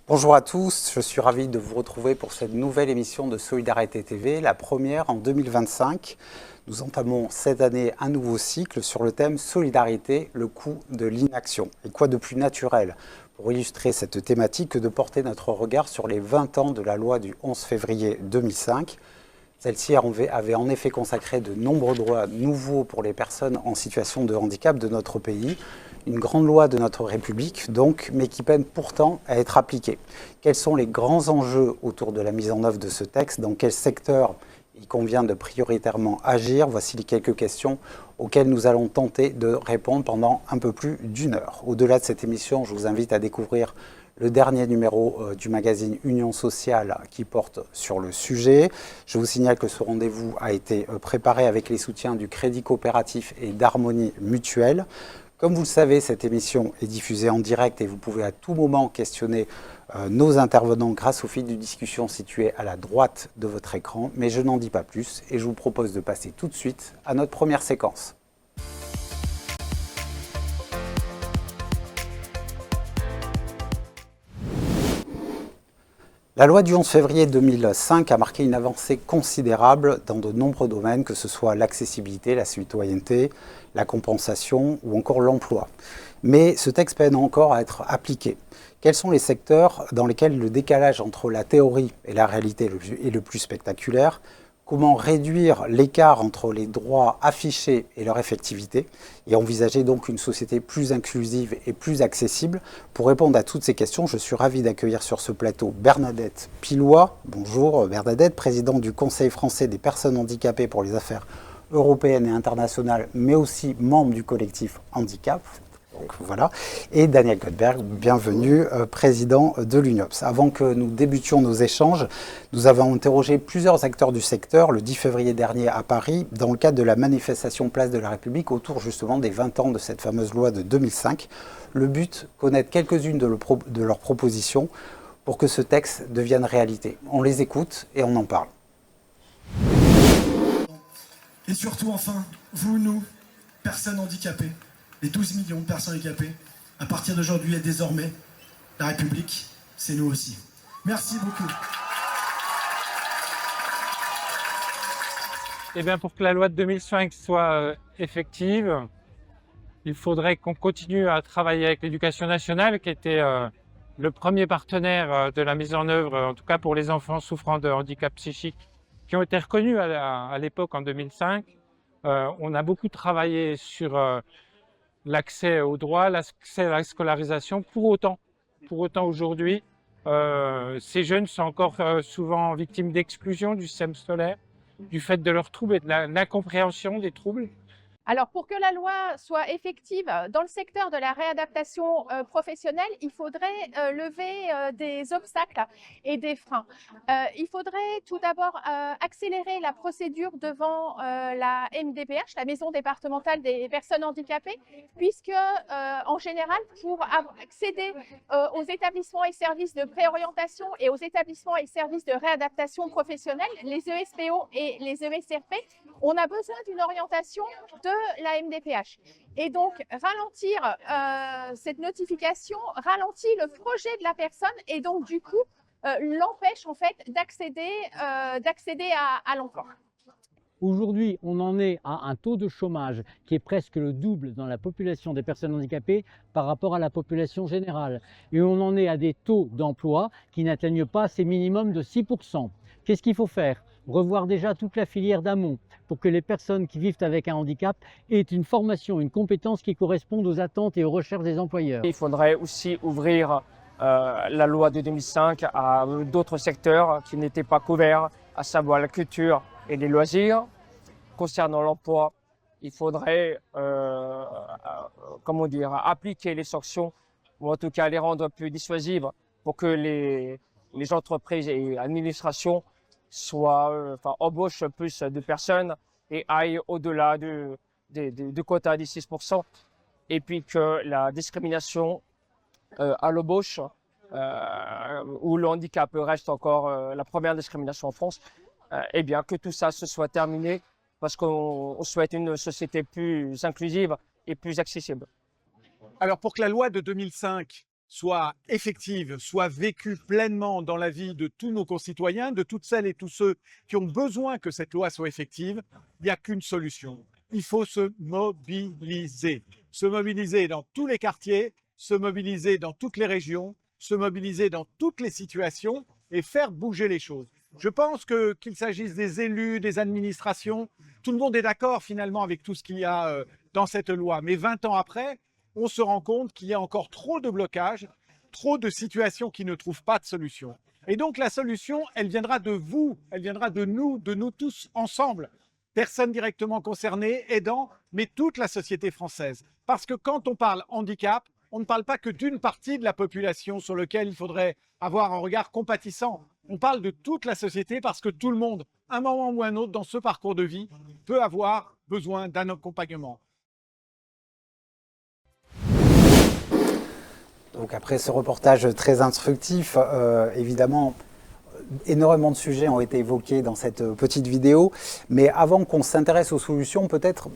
Bonjour à tous, je suis ravi de vous retrouver pour cette nouvelle émission de Solidarité TV, la première en 2025. Nous entamons cette année un nouveau cycle sur le thème Solidarité, le coût de l'inaction. Et quoi de plus naturel pour illustrer cette thématique que de porter notre regard sur les 20 ans de la loi du 11 février 2005. Celle-ci avait en effet consacré de nombreux droits nouveaux pour les personnes en situation de handicap de notre pays. Une grande loi de notre République, donc, mais qui peine pourtant à être appliquée. Quels sont les grands enjeux autour de la mise en œuvre de ce texte? Dans quel secteur il convient de prioritairement agir? Voici les quelques questions auxquelles nous allons tenter de répondre pendant un peu plus d'une heure. Au-delà de cette émission, je vous invite à découvrir le dernier numéro du magazine Union Sociale qui porte sur le sujet. Je vous signale que ce rendez-vous a été préparé avec les soutiens du Crédit Coopératif et d'Harmonie Mutuelle. Comme vous le savez, cette émission est diffusée en direct et vous pouvez à tout moment questionner nos intervenants grâce au fil de discussion situé à la droite de votre écran. Mais je n'en dis pas plus et je vous propose de passer tout de suite à notre première séquence. La loi du 11 février 2005 a marqué une avancée considérable dans de nombreux domaines, que ce soit l'accessibilité, la citoyenneté, la compensation ou encore l'emploi. Mais ce texte peine encore à être appliqué. Quels sont les secteurs dans lesquels le décalage entre la théorie et la réalité est le plus spectaculaire? Comment réduire l'écart entre les droits affichés et leur effectivité et envisager donc une société plus inclusive et plus accessible? Pour répondre à toutes ces questions, je suis ravi d'accueillir sur ce plateau Bernadette Pilois. Bonjour Bernadette, présidente du Conseil français des personnes handicapées pour les affaires européennes et internationales, mais aussi membre du collectif Handicap. Donc, voilà. Et Daniel Goldberg, bienvenue, président de l'UNOPS. Avant que nous débutions nos échanges, nous avons interrogé plusieurs acteurs du secteur le 10 février dernier à Paris, dans le cadre de la manifestation Place de la République, autour justement des 20 ans de cette fameuse loi de 2005. Le but, connaître quelques-unes de leurs propositions pour que ce texte devienne réalité. On les écoute et on en parle. Et surtout, enfin, vous, nous, personnes handicapées, les 12 millions de personnes handicapées, à partir d'aujourd'hui et désormais, la République, c'est nous aussi. Merci beaucoup. Eh bien, pour que la loi de 2005 soit effective, il faudrait qu'on continue à travailler avec l'Éducation nationale, qui était le premier partenaire de la mise en œuvre, en tout cas pour les enfants souffrant de handicap psychique, qui ont été reconnus à l'époque en 2005. On a beaucoup travaillé sur l'accès aux droits, l'accès à la scolarisation. Pour autant aujourd'hui, ces jeunes sont encore souvent victimes d'exclusion du système scolaire, du fait de leurs troubles et de l'incompréhension des troubles. Alors, pour que la loi soit effective dans le secteur de la réadaptation professionnelle, il faudrait lever des obstacles et des freins. Il faudrait tout d'abord accélérer la procédure devant la MDPH, la Maison départementale des personnes handicapées, puisque en général, pour accéder aux établissements et services de préorientation et aux établissements et services de réadaptation professionnelle, les ESPO et les ESRP, on a besoin d'une orientation de la MDPH. Et donc, ralentir cette notification ralentit le projet de la personne et donc, du coup, l'empêche en fait d'accéder à l'emploi. Aujourd'hui, on en est à un taux de chômage qui est presque le double dans la population des personnes handicapées par rapport à la population générale. Et on en est à des taux d'emploi qui n'atteignent pas ces minimums de 6%. Qu'est-ce qu'il faut faire? Revoir déjà toute la filière d'amont pour que les personnes qui vivent avec un handicap aient une formation, une compétence qui correspondent aux attentes et aux recherches des employeurs. Il faudrait aussi ouvrir la loi de 2005 à d'autres secteurs qui n'étaient pas couverts, à savoir la culture et les loisirs. Concernant l'emploi, il faudrait appliquer les sanctions ou en tout cas les rendre plus dissuasives pour que les entreprises et administrations embauchent plus de personnes et aillent au-delà du quota des 6%. Et puis que la discrimination à l'embauche, où le handicap reste encore la première discrimination en France, eh bien que tout ça se soit terminé parce qu'on souhaite une société plus inclusive et plus accessible. Alors pour que la loi de 2005 soit effective, soit vécue pleinement dans la vie de tous nos concitoyens, de toutes celles et tous ceux qui ont besoin que cette loi soit effective, il n'y a qu'une solution. Il faut se mobiliser dans tous les quartiers, se mobiliser dans toutes les régions, se mobiliser dans toutes les situations et faire bouger les choses. Je pense qu'il s'agisse des élus, des administrations, tout le monde est d'accord finalement avec tout ce qu'il y a dans cette loi. Mais 20 ans après, on se rend compte qu'il y a encore trop de blocages, trop de situations qui ne trouvent pas de solution. Et donc la solution, elle viendra de vous, elle viendra de nous tous ensemble. Personnes directement concernées, aidants, mais toute la société française. Parce que quand on parle handicap, on ne parle pas que d'une partie de la population sur laquelle il faudrait avoir un regard compatissant. On parle de toute la société parce que tout le monde, à un moment ou un autre dans ce parcours de vie, peut avoir besoin d'un accompagnement. Donc après ce reportage très instructif, évidemment, énormément de sujets ont été évoqués dans cette petite vidéo. Mais avant qu'on s'intéresse aux solutions, peut-être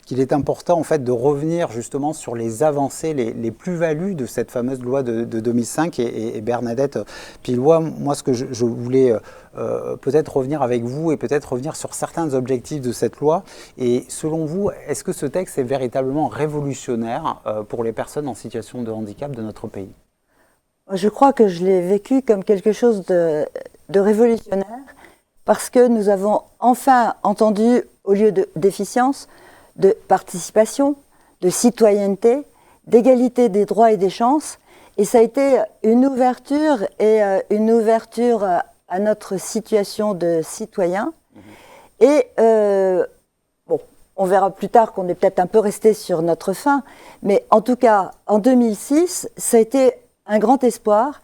qu'il est important en fait de revenir justement sur les avancées, les plus-values de cette fameuse loi de 2005 et Bernadette Pilois. Moi, ce que je voulais peut-être revenir avec vous et peut-être revenir sur certains objectifs de cette loi. Et selon vous, est-ce que ce texte est véritablement révolutionnaire pour les personnes en situation de handicap de notre pays? Je crois que je l'ai vécu comme quelque chose de révolutionnaire parce que nous avons enfin entendu, au lieu de déficience, de participation, de citoyenneté, d'égalité des droits et des chances. Et ça a été une ouverture à notre situation de citoyen. Et bon, on verra plus tard qu'on est peut-être un peu resté sur notre faim, mais en tout cas, en 2006, ça a été un grand espoir.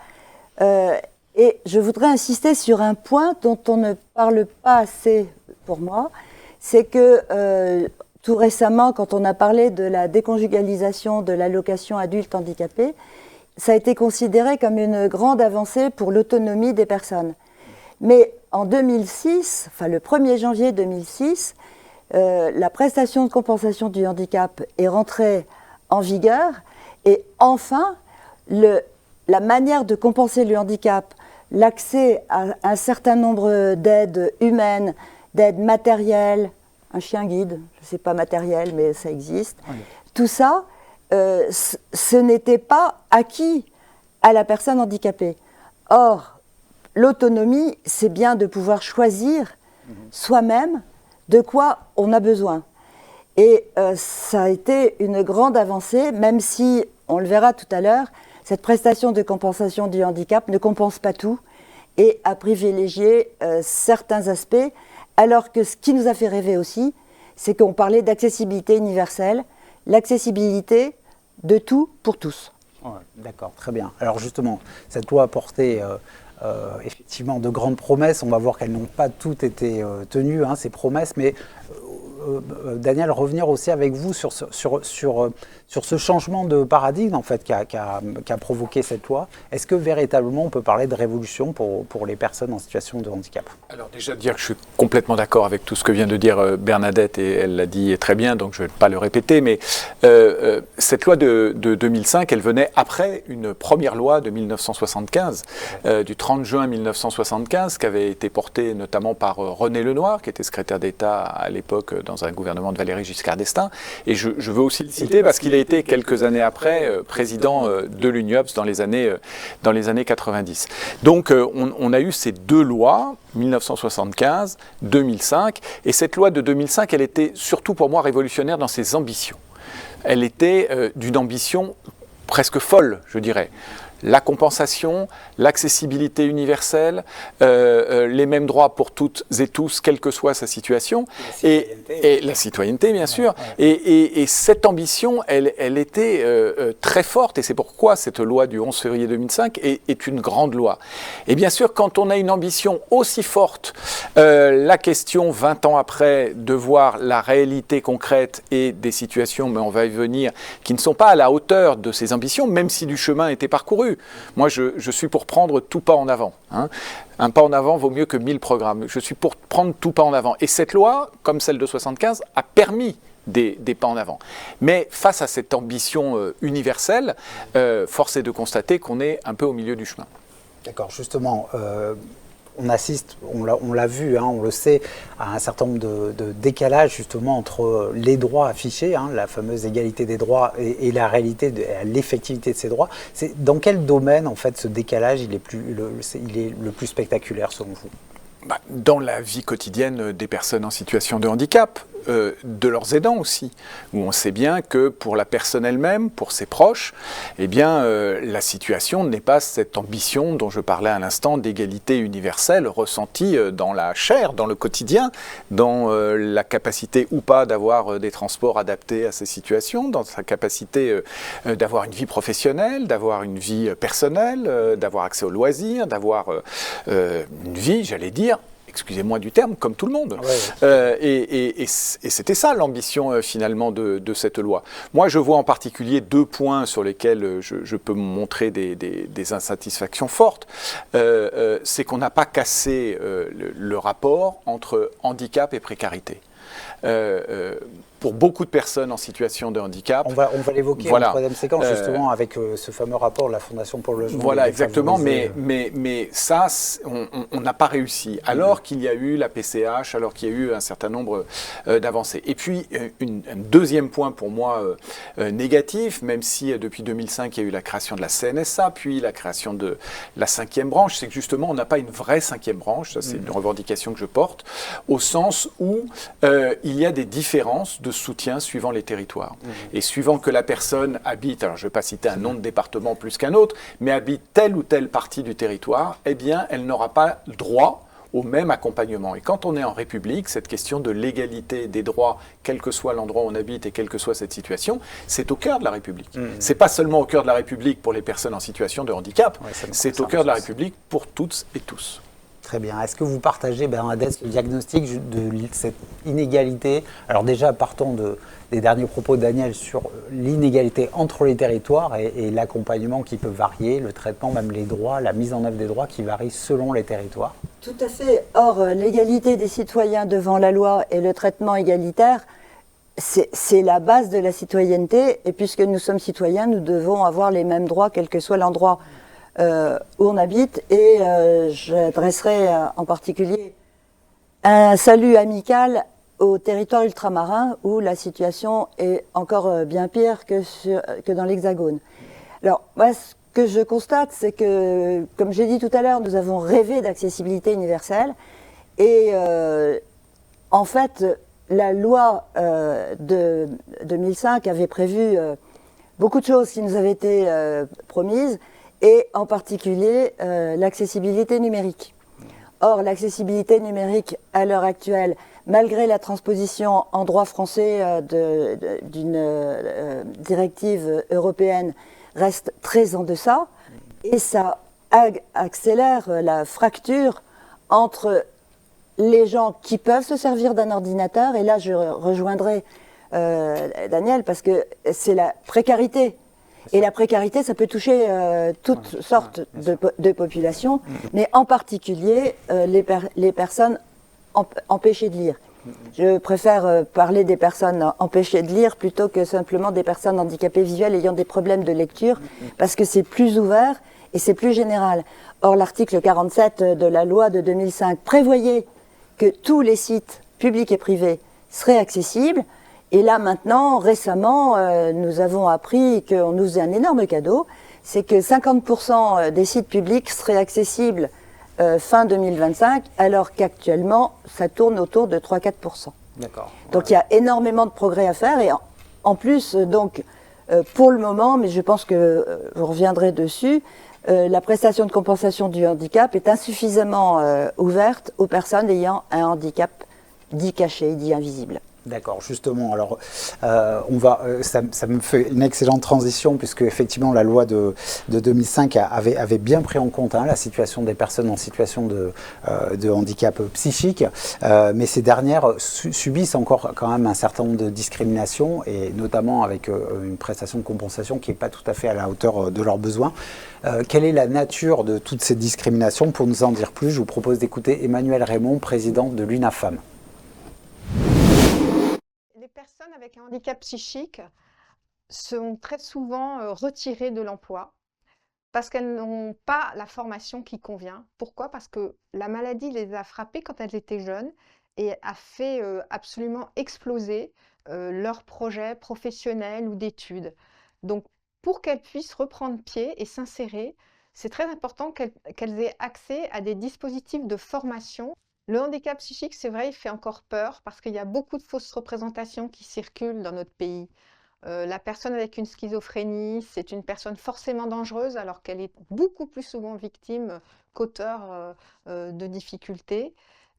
Et je voudrais insister sur un point dont on ne parle pas assez pour moi, c'est que tout récemment, quand on a parlé de la déconjugalisation de l'allocation adulte handicapé, ça a été considéré comme une grande avancée pour l'autonomie des personnes. Mais en 2006, enfin le 1er janvier 2006, la prestation de compensation du handicap est rentrée en vigueur et enfin, la manière de compenser le handicap, l'accès à un certain nombre d'aides humaines, d'aides matérielles, un chien guide, je ne sais pas matériel, mais ça existe. Oui. Tout ça, ce n'était pas acquis à la personne handicapée. Or, l'autonomie, c'est bien de pouvoir choisir soi-même de quoi on a besoin. Et ça a été une grande avancée, même si, on le verra tout à l'heure, cette prestation de compensation du handicap ne compense pas tout et a privilégié certains aspects. Alors que ce qui nous a fait rêver aussi, c'est qu'on parlait d'accessibilité universelle, l'accessibilité de tout pour tous. Ouais, d'accord, très bien. Alors justement, cette loi a porté effectivement de grandes promesses. On va voir qu'elles n'ont pas toutes été tenues, ces promesses, mais Daniel, revenir aussi avec vous sur ce changement de paradigme en fait, qui a provoqué cette loi. Est-ce que véritablement on peut parler de révolution pour les personnes en situation de handicap? Alors déjà dire que je suis complètement d'accord avec tout ce que vient de dire Bernadette, et elle l'a dit très bien, donc je ne vais pas le répéter, mais cette loi de 2005, elle venait après une première loi de 1975, du 30 juin 1975, qui avait été portée notamment par René Lenoir, qui était secrétaire d'État à l'époque dans un gouvernement de Valéry Giscard d'Estaing, et je veux aussi le citer parce qu'il a été quelques années après président de l'UNIOPS dans les années 90. Donc on a eu ces deux lois, 1975, 2005, et cette loi de 2005, elle était surtout pour moi révolutionnaire dans ses ambitions. Elle était d'une ambition presque folle, je dirais. La compensation, l'accessibilité universelle, les mêmes droits pour toutes et tous, quelle que soit sa situation, et la citoyenneté, bien sûr. Et cette ambition, elle était très forte, et c'est pourquoi cette loi du 11 février 2005 est une grande loi. Et bien sûr, quand on a une ambition aussi forte, la question, 20 ans après, de voir la réalité concrète et des situations, mais on va y venir, qui ne sont pas à la hauteur de ces ambitions, même si du chemin était parcouru. Moi, je suis pour prendre tout pas en avant. Un pas en avant vaut mieux que 1000 programmes. Je suis pour prendre tout pas en avant. Et cette loi, comme celle de 75, a permis des pas en avant. Mais face à cette ambition universelle, force est de constater qu'on est un peu au milieu du chemin. D'accord, justement, on assiste, on l'a vu, hein, on le sait, à un certain nombre de décalages justement entre les droits affichés, hein, la fameuse égalité des droits et la réalité, l'effectivité de ces droits. Dans quel domaine en fait ce décalage il est le plus spectaculaire selon vous? Dans la vie quotidienne des personnes en situation de handicap, de leurs aidants aussi, où on sait bien que pour la personne elle-même, pour ses proches, eh bien, la situation n'est pas cette ambition dont je parlais à l'instant d'égalité universelle ressentie dans la chair, dans le quotidien, dans la capacité ou pas d'avoir des transports adaptés à ces situations, dans sa capacité d'avoir une vie professionnelle, d'avoir une vie personnelle, d'avoir accès aux loisirs, d'avoir une vie, j'allais dire, excusez-moi du terme, comme tout le monde. Ouais. Et c'était ça l'ambition finalement de cette loi. Moi, je vois en particulier 2 points sur lesquels je peux montrer des insatisfactions fortes. C'est qu'on n'a pas cassé le rapport entre handicap et précarité. Pour beaucoup de personnes en situation de handicap. On va l'évoquer en troisième séquence, justement, avec ce fameux rapport de la Fondation pour le logement. Voilà, exactement, mais ça, on n'a pas réussi, alors qu'il y a eu la PCH, alors qu'il y a eu un certain nombre d'avancées. Et puis, un deuxième point pour moi négatif, même si depuis 2005, il y a eu la création de la CNSA, puis la création de la 5e branche, c'est que justement, on n'a pas une vraie 5e branche, ça c'est une revendication que je porte, au sens où il y a des différences de soutien suivant les territoires. Et suivant que la personne habite, alors je ne vais pas citer un nom de département plus qu'un autre, mais habite telle ou telle partie du territoire, eh bien, elle n'aura pas droit au même accompagnement. Et quand on est en République, cette question de l'égalité des droits, quel que soit l'endroit où on habite et quelle que soit cette situation, c'est au cœur de la République. C'est pas seulement au cœur de la République pour les personnes en situation de handicap, c'est au cœur de la République pour toutes et tous. Très bien. Est-ce que vous partagez, Bernadette, le diagnostic de cette inégalité? Alors déjà, partons des derniers propos de Daniel sur l'inégalité entre les territoires et l'accompagnement qui peut varier, le traitement, même les droits, la mise en œuvre des droits qui varient selon les territoires. Tout à fait. Or, l'égalité des citoyens devant la loi et le traitement égalitaire, c'est la base de la citoyenneté. Et puisque nous sommes citoyens, nous devons avoir les mêmes droits, quel que soit l'endroit où on habite, et j'adresserai en particulier un salut amical aux territoires ultramarins où la situation est encore bien pire que dans l'Hexagone. Alors, moi, ce que je constate, c'est que, comme j'ai dit tout à l'heure, nous avons rêvé d'accessibilité universelle, et en fait, la loi de 2005 avait prévu beaucoup de choses qui nous avaient été promises, et en particulier l'accessibilité numérique. Or, l'accessibilité numérique, à l'heure actuelle, malgré la transposition en droit français d'une directive européenne, reste très en deçà, et ça accélère la fracture entre les gens qui peuvent se servir d'un ordinateur, et là je rejoindrai Daniel, parce que c'est la précarité. Et la précarité, ça peut toucher toutes sortes de populations, mais en particulier les personnes empêchées de lire. Je préfère parler des personnes empêchées de lire plutôt que simplement des personnes handicapées visuelles ayant des problèmes de lecture, parce que c'est plus ouvert et c'est plus général. Or, l'article 47 de la loi de 2005 prévoyait que tous les sites publics et privés seraient accessibles. Et là, maintenant, récemment, nous avons appris qu'on nous faisait un énorme cadeau, c'est que 50% des sites publics seraient accessibles fin 2025, alors qu'actuellement, ça tourne autour de 3-4%. D'accord. Donc, il y a énormément de progrès à faire. Et en plus, donc, pour le moment, mais je pense que je reviendrai dessus, la prestation de compensation du handicap est insuffisamment ouverte aux personnes ayant un handicap dit caché, dit invisible. D'accord, justement. Alors, ça me fait une excellente transition, puisque effectivement la loi de 2005 avait bien pris en compte la situation des personnes en situation de handicap psychique, mais ces dernières subissent encore quand même un certain nombre de discriminations, et notamment avec une prestation de compensation qui n'est pas tout à fait à la hauteur de leurs besoins. Quelle est la nature de toutes ces discriminations? Pour nous en dire plus, je vous propose d'écouter Emmanuelle Raymond, présidente de l'UNAFAM. personnes avec un handicap psychique sont très souvent retirées de l'emploi parce qu'elles n'ont pas la formation qui convient. Pourquoi? Parce que la maladie les a frappées quand elles étaient jeunes et a fait absolument exploser leurs projets professionnels ou d'études. Donc, pour qu'elles puissent reprendre pied et s'insérer, c'est très important qu'elles aient accès à des dispositifs de formation. Le handicap psychique, c'est vrai, il fait encore peur parce qu'il y a beaucoup de fausses représentations qui circulent dans notre pays. La personne avec une schizophrénie, c'est une personne forcément dangereuse alors qu'elle est beaucoup plus souvent victime qu'auteur de difficultés.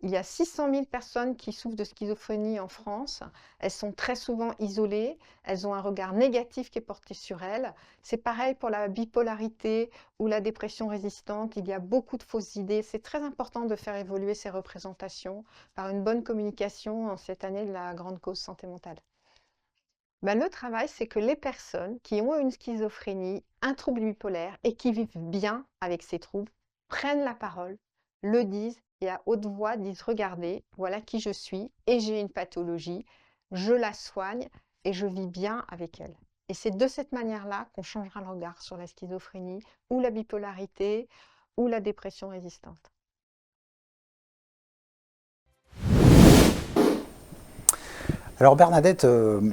Il y a 600 000 personnes qui souffrent de schizophrénie en France. Elles sont très souvent isolées. Elles ont un regard négatif qui est porté sur elles. C'est pareil pour la bipolarité ou la dépression résistante. Il y a beaucoup de fausses idées. C'est très important de faire évoluer ces représentations par une bonne communication en cette année de la grande cause santé mentale. Ben, le travail, c'est que les personnes qui ont une schizophrénie, un trouble bipolaire et qui vivent bien avec ces troubles prennent la parole, le disent et à haute voix disent « Regardez, voilà qui je suis et j'ai une pathologie, je la soigne et je vis bien avec elle ». Et c'est de cette manière-là qu'on changera le regard sur la schizophrénie ou la bipolarité ou la dépression résistante. Alors Bernadette,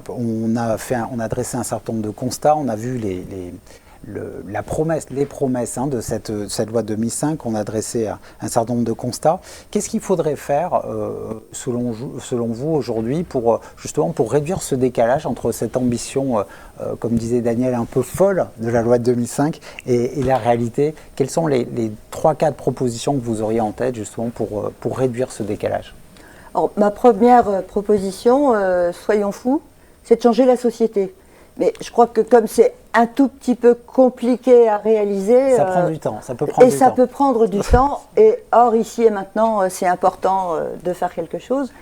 on a dressé un certain nombre de constats, on a vu les promesses de cette loi de 2005, on a dressé un certain nombre de constats. Qu'est-ce qu'il faudrait faire, selon vous aujourd'hui, justement pour réduire ce décalage entre cette ambition, comme disait Daniel, un peu folle de la loi de 2005 et la réalité? Quelles sont les 3-4 propositions que vous auriez en tête justement pour réduire ce décalage? Alors, ma première proposition, soyons fous, c'est de changer la société. Mais je crois que comme c'est un tout petit peu compliqué à réaliser... Ça prend du temps, ça peut prendre du temps. Et ça peut prendre du temps. Et or, ici et maintenant, c'est important de faire quelque chose.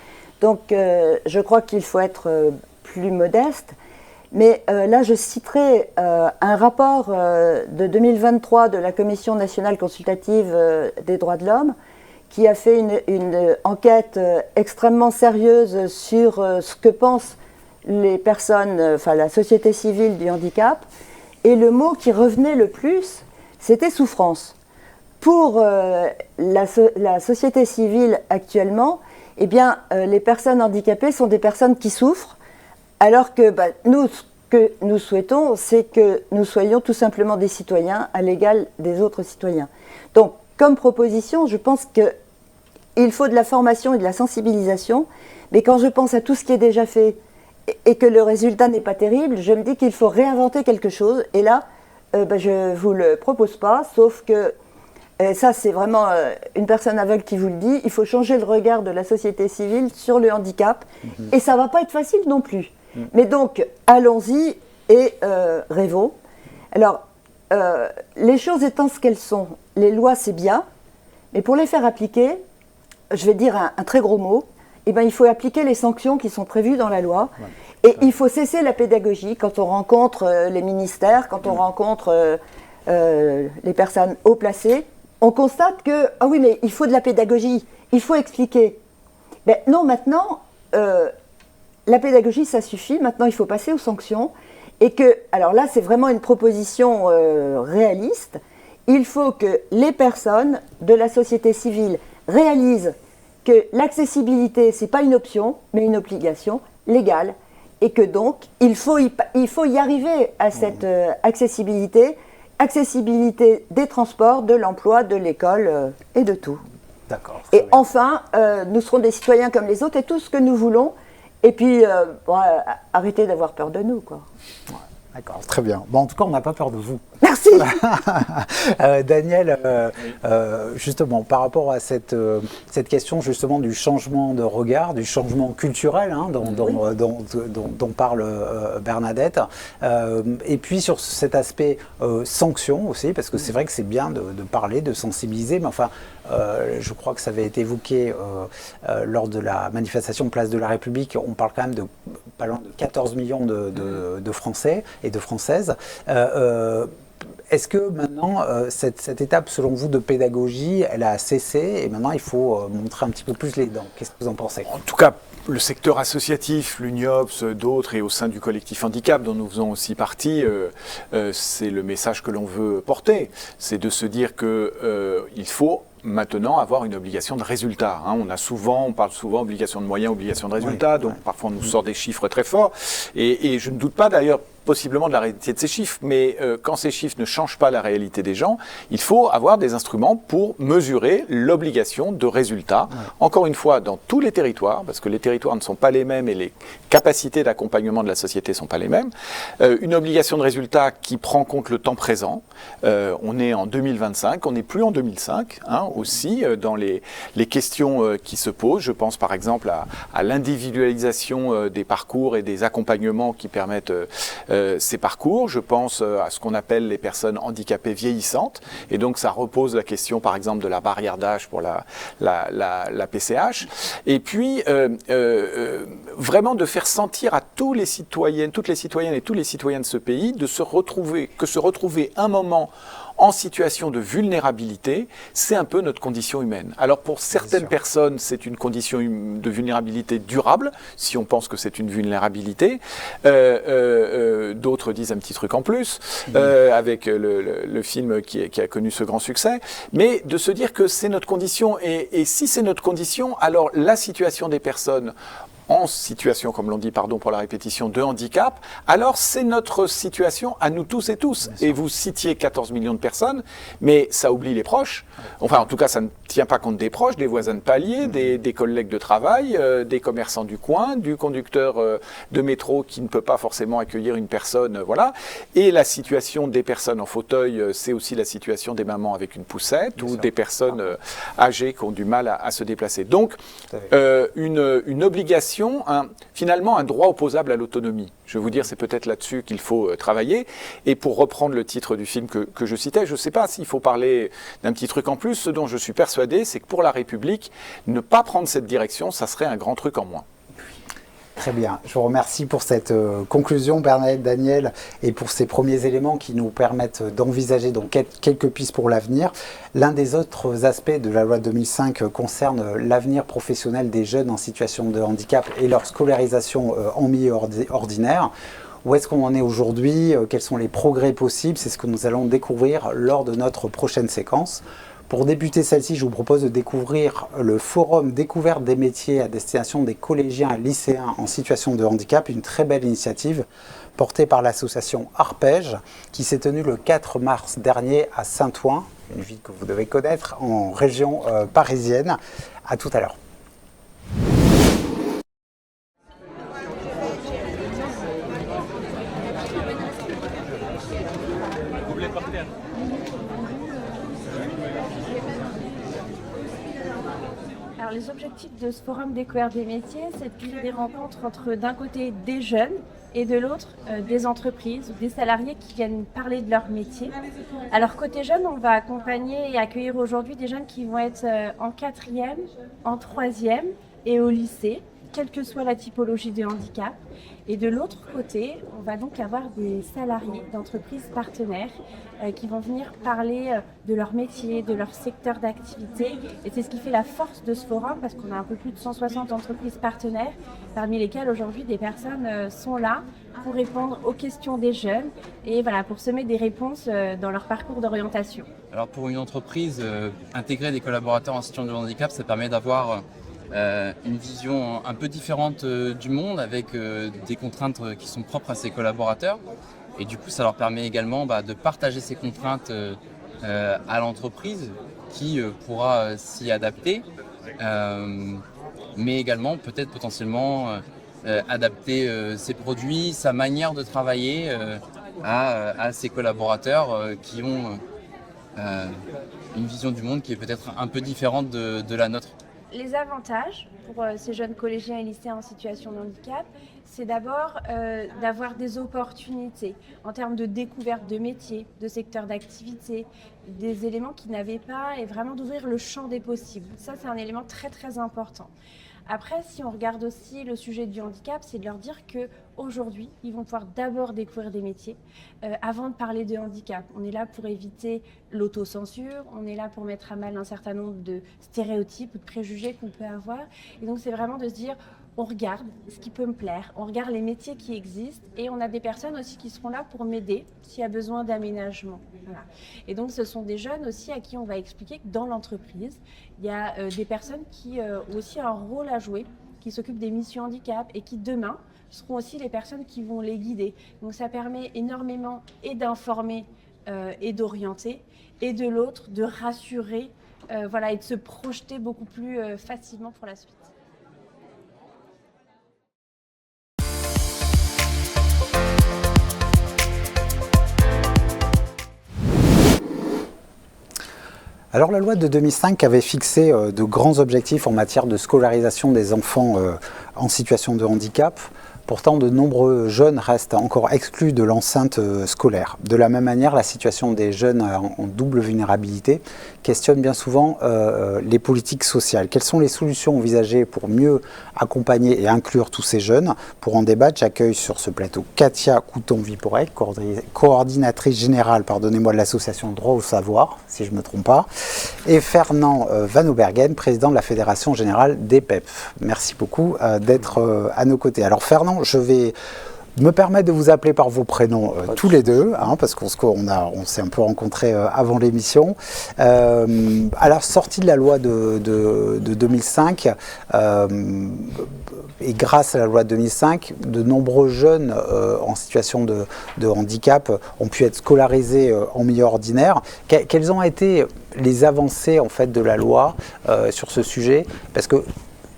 Donc, je crois qu'il faut être plus modeste. Mais là, je citerai un rapport de 2023 de la Commission nationale consultative des droits de l'homme, qui a fait une enquête extrêmement sérieuse sur ce que pensent les personnes, enfin la société civile du handicap. Et le mot qui revenait le plus, c'était souffrance. Pour la société civile actuellement, eh bien, les personnes handicapées sont des personnes qui souffrent, alors que nous, ce que nous souhaitons, c'est que nous soyons tout simplement des citoyens à l'égal des autres citoyens. Donc, comme proposition, je pense qu'il faut de la formation et de la sensibilisation, mais quand je pense à tout ce qui est déjà fait et que le résultat n'est pas terrible, je me dis qu'il faut réinventer quelque chose. Et là, je ne vous le propose pas, sauf que, ça c'est vraiment une personne aveugle qui vous le dit, il faut changer le regard de la société civile sur le handicap, et ça ne va pas être facile non plus. Mais donc, allons-y et rêvons. Alors, les choses étant ce qu'elles sont, les lois c'est bien, mais pour les faire appliquer, je vais dire un très gros mot, eh ben, il faut appliquer les sanctions qui sont prévues dans la loi. Et il faut cesser la pédagogie quand on rencontre les ministères, quand on rencontre les personnes haut placées. On constate que, ah oui, mais il faut de la pédagogie, il faut expliquer. Ben, non, maintenant, la pédagogie, ça suffit. Maintenant, il faut passer aux sanctions. Et que, alors là, c'est vraiment une proposition réaliste. Il faut que les personnes de la société civile réalisent que l'accessibilité, ce n'est pas une option, mais une obligation légale. Et que donc, il faut y arriver à cette accessibilité des transports, de l'emploi, de l'école et de tout. D'accord. Et enfin, nous serons des citoyens comme les autres et tout ce que nous voulons. Et puis, arrêtez d'avoir peur de nous, quoi. Ouais, d'accord, très bien. Bon, en tout cas, on n'a pas peur de vous. Merci. Daniel, justement, par rapport à cette question justement du changement de regard, du changement culturel dont parle Bernadette, et puis sur cet aspect sanction aussi, parce que c'est vrai que c'est bien de parler, de sensibiliser, mais enfin, je crois que ça avait été évoqué lors de la manifestation Place de la République, on parle quand même de pas loin de 14 millions de Français et de Françaises. est-ce que maintenant, cette étape, selon vous, de pédagogie, elle a cessé et maintenant il faut montrer un petit peu plus les dents? Qu'est-ce que vous en pensez? En tout cas, le secteur associatif, l'UNIOPS, d'autres et au sein du collectif handicap dont nous faisons aussi partie, c'est le message que l'on veut porter. C'est de se dire qu'il faut maintenant avoir une obligation de résultat. On parle souvent obligation de moyens, obligation de résultat, donc parfois on nous sort des chiffres très forts. Et je ne doute pas d'ailleurs possiblement de la réalité de ces chiffres, mais quand ces chiffres ne changent pas la réalité des gens, il faut avoir des instruments pour mesurer l'obligation de résultat. Encore une fois, dans tous les territoires, parce que les territoires ne sont pas les mêmes et les capacités d'accompagnement de la société ne sont pas les mêmes. Une obligation de résultat qui prend en compte le temps présent. On est en 2025, on n'est plus en 2005, aussi dans les questions qui se posent. Je pense par exemple à l'individualisation des parcours et des accompagnements qui permettent ces parcours. Je pense à ce qu'on appelle les personnes handicapées vieillissantes. Et donc, ça repose la question, par exemple, de la barrière d'âge pour la PCH. Et puis, vraiment de faire sentir à toutes les citoyennes et tous les citoyens de ce pays de se retrouver un moment en situation de vulnérabilité, c'est un peu notre condition humaine. Alors pour certaines personnes, c'est une condition de vulnérabilité durable, si on pense que c'est une vulnérabilité. D'autres disent un petit truc en plus, avec le film qui a connu ce grand succès. Mais de se dire que c'est notre condition, et si c'est notre condition, alors la situation des personnes en situation, comme l'on dit, pardon pour la répétition, de handicap, alors c'est notre situation à nous tous et tous. Et vous citiez 14 millions de personnes, mais ça oublie les proches. Enfin, en tout cas, ça ne tient pas compte des proches, des voisins de palier, des collègues de travail, des commerçants du coin, du conducteur de métro qui ne peut pas forcément accueillir une personne, voilà. Et la situation des personnes en fauteuil, c'est aussi la situation des mamans avec une poussette ou des personnes âgées qui ont du mal à se déplacer. Donc, une obligation, finalement un droit opposable à l'autonomie. Je vais vous dire, c'est peut-être là-dessus qu'il faut travailler. Et pour reprendre le titre du film que je citais, je ne sais pas s'il faut parler d'un petit truc en plus. Ce dont je suis persuadé, c'est que pour la République, ne pas prendre cette direction, ça serait un grand truc en moins. Très bien. Je vous remercie pour cette conclusion, Bernadette, Daniel, et pour ces premiers éléments qui nous permettent d'envisager donc quelques pistes pour l'avenir. L'un des autres aspects de la loi 2005 concerne l'avenir professionnel des jeunes en situation de handicap et leur scolarisation en milieu ordinaire. Où est-ce qu'on en est aujourd'hui? Quels sont les progrès possibles? C'est ce que nous allons découvrir lors de notre prochaine séquence. Pour débuter celle-ci, je vous propose de découvrir le forum découverte des métiers à destination des collégiens et lycéens en situation de handicap, une très belle initiative portée par l'association Arpège qui s'est tenue le 4 mars dernier à Saint-Ouen, une ville que vous devez connaître en région parisienne. À tout à l'heure. Alors, les objectifs de ce forum découverte des métiers, c'est de créer des rencontres entre d'un côté des jeunes et de l'autre des entreprises ou des salariés qui viennent parler de leur métier. Alors côté jeunes, on va accompagner et accueillir aujourd'hui des jeunes qui vont être en 4e, en 3e et au lycée, quelle que soit la typologie de handicap. Et de l'autre côté, on va donc avoir des salariés d'entreprises partenaires qui vont venir parler de leur métier, de leur secteur d'activité. Et c'est ce qui fait la force de ce forum, parce qu'on a un peu plus de 160 entreprises partenaires, parmi lesquelles aujourd'hui des personnes sont là pour répondre aux questions des jeunes et voilà, pour semer des réponses dans leur parcours d'orientation. Alors pour une entreprise, intégrer des collaborateurs en situation de handicap, ça permet d'avoir une vision un peu différente du monde avec des contraintes qui sont propres à ses collaborateurs. Et du coup, ça leur permet également de partager ces contraintes à l'entreprise qui pourra s'y adapter, mais également peut-être potentiellement adapter ses produits, sa manière de travailler à ses collaborateurs qui ont une vision du monde qui est peut-être un peu différente de la nôtre. Les avantages pour ces jeunes collégiens et lycéens en situation de handicap, c'est d'abord d'avoir des opportunités en termes de découverte de métiers, de secteurs d'activité, des éléments qu'ils n'avaient pas et vraiment d'ouvrir le champ des possibles. Ça, c'est un élément très très important. Après, si on regarde aussi le sujet du handicap, c'est de leur dire qu'aujourd'hui, ils vont pouvoir d'abord découvrir des métiers avant de parler de handicap. On est là pour éviter l'autocensure, on est là pour mettre à mal un certain nombre de stéréotypes ou de préjugés qu'on peut avoir. Et donc, c'est vraiment de se dire, on regarde ce qui peut me plaire, on regarde les métiers qui existent et on a des personnes aussi qui seront là pour m'aider s'il y a besoin d'aménagement. Voilà. Et donc, ce sont des jeunes aussi à qui on va expliquer que dans l'entreprise, il y a des personnes qui ont aussi un rôle à jouer, qui s'occupent des missions handicap et qui demain seront aussi les personnes qui vont les guider. Donc, ça permet énormément et d'informer et d'orienter et de l'autre de rassurer voilà, et de se projeter beaucoup plus facilement pour la suite. Alors la loi de 2005 avait fixé de grands objectifs en matière de scolarisation des enfants en situation de handicap. Pourtant, de nombreux jeunes restent encore exclus de l'enceinte scolaire. De la même manière, la situation des jeunes en double vulnérabilité questionne bien souvent les politiques sociales. Quelles sont les solutions envisagées pour mieux accompagner et inclure tous ces jeunes? Pour en débattre, j'accueille sur ce plateau Katia Couton-Viporek, coordinatrice générale, pardonnez-moi, de l'association Droit au Savoir, si je ne me trompe pas, et Fernand Van Obergen, président de la Fédération Générale des PEP. Merci beaucoup d'être à nos côtés. Alors Fernand, je vais me permettre de vous appeler par vos prénoms tous les deux, hein, parce qu'on s'est un peu rencontrés avant l'émission. À la sortie de la loi de 2005, et grâce à la loi de 2005, de nombreux jeunes en situation de handicap ont pu être scolarisés en milieu ordinaire. Quelles ont été les avancées en fait, de la loi sur ce sujet? Parce que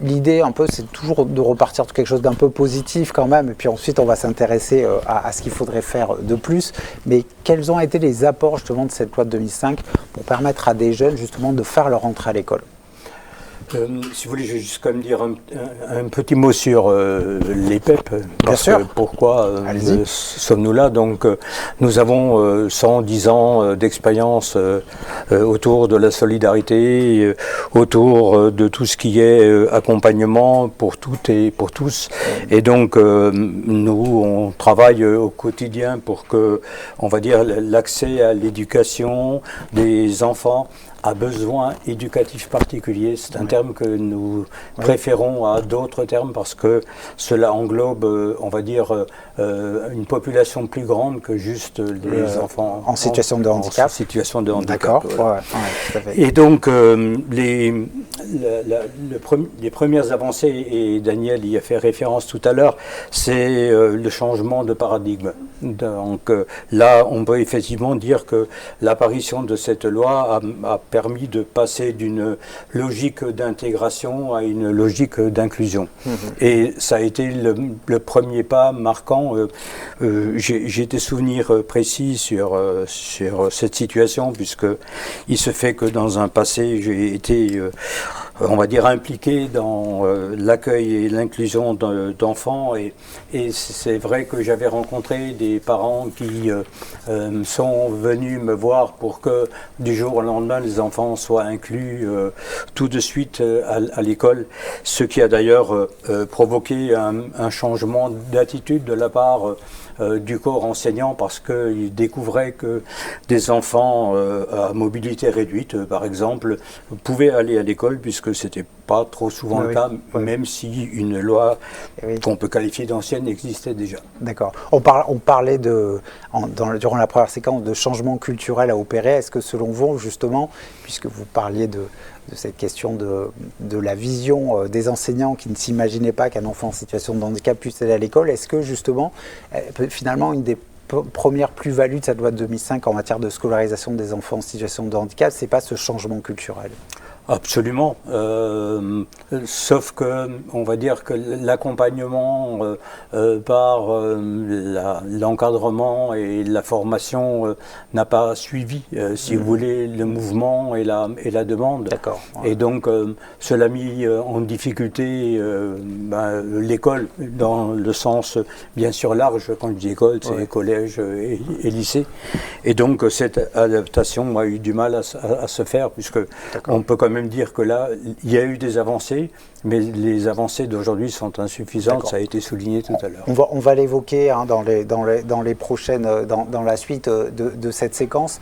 l'idée, un peu, c'est toujours de repartir de quelque chose d'un peu positif quand même, et puis ensuite on va s'intéresser à ce qu'il faudrait faire de plus. Mais quels ont été les apports justement de cette loi de 2005 pour permettre à des jeunes justement de faire leur entrée à l'école? Si vous voulez, je vais juste quand même dire un petit mot sur les PEP. Bien sûr. Pourquoi sommes-nous là? Donc, nous avons 110 ans d'expérience autour de la solidarité, autour de tout ce qui est accompagnement pour toutes et pour tous. Et donc, nous, on travaille au quotidien pour que, on va dire, l'accès à l'éducation des enfants à besoins éducatifs particuliers. C'est un terme que nous préférons à d'autres termes parce que cela englobe, on va dire, une population plus grande que juste les enfants en situation de handicap. En situation de handicap. D'accord. Ouais, tout à fait. Et donc, les premières avancées, et Daniel y a fait référence tout à l'heure, c'est le changement de paradigme. Donc là, on peut effectivement dire que l'apparition de cette loi a permis de passer d'une logique d'intégration à une logique d'inclusion. Et ça a été le premier pas marquant. J'ai des souvenirs précis sur cette situation, puisque il se fait que dans un passé, j'ai été on va dire impliqué dans l'accueil et l'inclusion d'enfants, et c'est vrai que j'avais rencontré des parents qui sont venus me voir pour que du jour au lendemain les enfants soient inclus tout de suite à l'école, ce qui a d'ailleurs provoqué un changement d'attitude de la part du corps enseignant, parce qu'ils découvraient que des enfants à mobilité réduite, par exemple, pouvaient aller à l'école, puisque c'était pas trop souvent le cas, même si une loi qu'on peut qualifier d'ancienne existait déjà. D'accord. On parlait durant la première séquence de changement culturel à opérer. Est-ce que selon vous, justement, puisque vous parliez de cette question de la vision des enseignants qui ne s'imaginaient pas qu'un enfant en situation de handicap puisse aller à l'école, est-ce que justement, finalement, une des premières plus-values de cette loi de 2005 en matière de scolarisation des enfants en situation de handicap, c'est pas ce changement culturel? Absolument. Sauf que, on va dire que l'accompagnement par l'encadrement et la formation n'a pas suivi, si vous voulez, le mouvement et la demande. D'accord. Et donc, cela a mis en difficulté l'école, dans le sens bien sûr large. Quand je dis école, c'est collège et lycée. Et donc, cette adaptation a eu du mal à se faire, puisque on peut quand même dire que là, il y a eu des avancées, mais les avancées d'aujourd'hui sont insuffisantes, ça a été souligné tout à l'heure. On va l'évoquer dans les prochaines, dans la suite de cette séquence.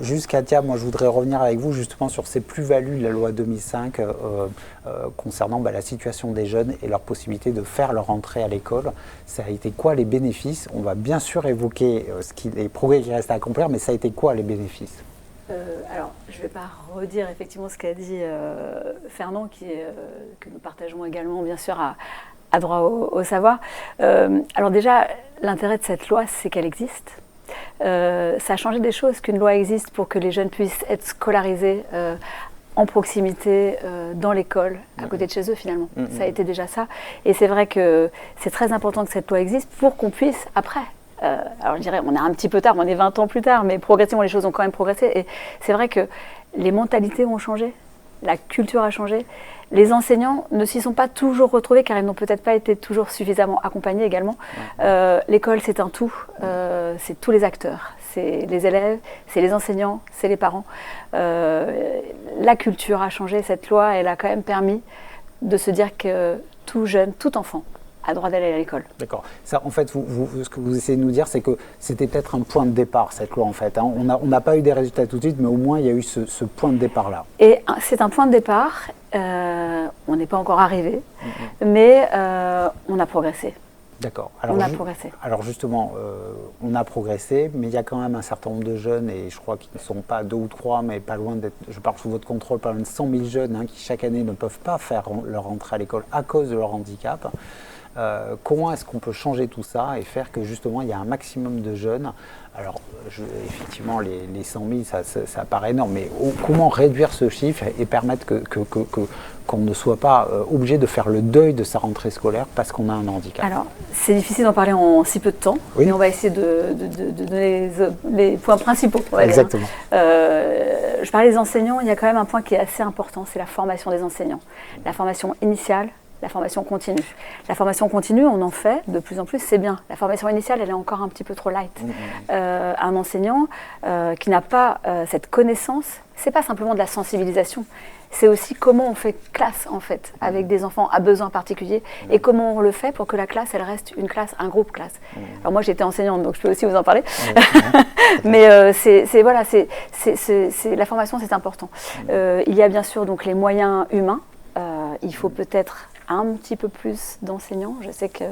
Juste Katia, moi je voudrais revenir avec vous justement sur ces plus-values de la loi 2005 concernant la situation des jeunes et leur possibilité de faire leur entrée à l'école. Ça a été quoi les bénéfices? On va bien sûr évoquer les progrès qui restent à accomplir, mais ça a été quoi les bénéfices? Alors, je ne vais pas redire effectivement ce qu'a dit Fernand, que nous partageons également, bien sûr, à droit au savoir. Alors déjà, l'intérêt de cette loi, c'est qu'elle existe. Ça a changé des choses qu'une loi existe pour que les jeunes puissent être scolarisés en proximité, dans l'école, à côté de chez eux finalement. Ça a été déjà ça. Et c'est vrai que c'est très important que cette loi existe pour qu'on puisse, après, alors je dirais, on est un petit peu tard, on est 20 ans plus tard, mais progressivement les choses ont quand même progressé. Et c'est vrai que les mentalités ont changé, la culture a changé. Les enseignants ne s'y sont pas toujours retrouvés car ils n'ont peut-être pas été toujours suffisamment accompagnés également. L'école, c'est un tout, c'est tous les acteurs. C'est les élèves, c'est les enseignants, c'est les parents. La culture a changé, cette loi, elle a quand même permis de se dire que tout jeune, tout enfant a droit d'aller à l'école. D'accord. Ça, en fait, ce que vous essayez de nous dire, c'est que c'était peut-être un point de départ, cette loi, en fait. Hein. On n'a pas eu des résultats tout de suite, mais au moins, il y a eu ce point de départ-là. Et c'est un point de départ. On n'est pas encore arrivé, mais on a progressé. D'accord. On a progressé. Alors justement, on a progressé, mais il y a quand même un certain nombre de jeunes, et je crois qu'ils ne sont pas 2 ou 3, mais pas loin d'être, je parle sous votre contrôle, pas loin de 100 000 jeunes qui chaque année ne peuvent pas faire leur entrée à l'école à cause de leur handicap. Comment est-ce qu'on peut changer tout ça et faire que justement il y a un maximum de jeunes? Alors effectivement les 100 000 ça paraît énorme, mais comment réduire ce chiffre et permettre qu'on ne soit pas obligé de faire le deuil de sa rentrée scolaire parce qu'on a un handicap? Alors c'est difficile d'en parler en si peu de temps, mais on va essayer de donner les points principaux. Exactement. Je parlais des enseignants, il y a quand même un point qui est assez important, c'est la formation des enseignants. La formation initiale, la formation continue. La formation continue, on en fait de plus en plus, c'est bien. La formation initiale, elle est encore un petit peu trop light. Un enseignant qui n'a pas cette connaissance, c'est pas simplement de la sensibilisation, c'est aussi comment on fait classe en fait, avec des enfants à besoins particuliers, et comment on le fait pour que la classe, elle reste une classe, un groupe classe. Alors moi j'étais enseignante, donc je peux aussi vous en parler, mais la formation c'est important. Il y a bien sûr donc les moyens humains, il faut peut-être un petit peu plus d'enseignants, je sais que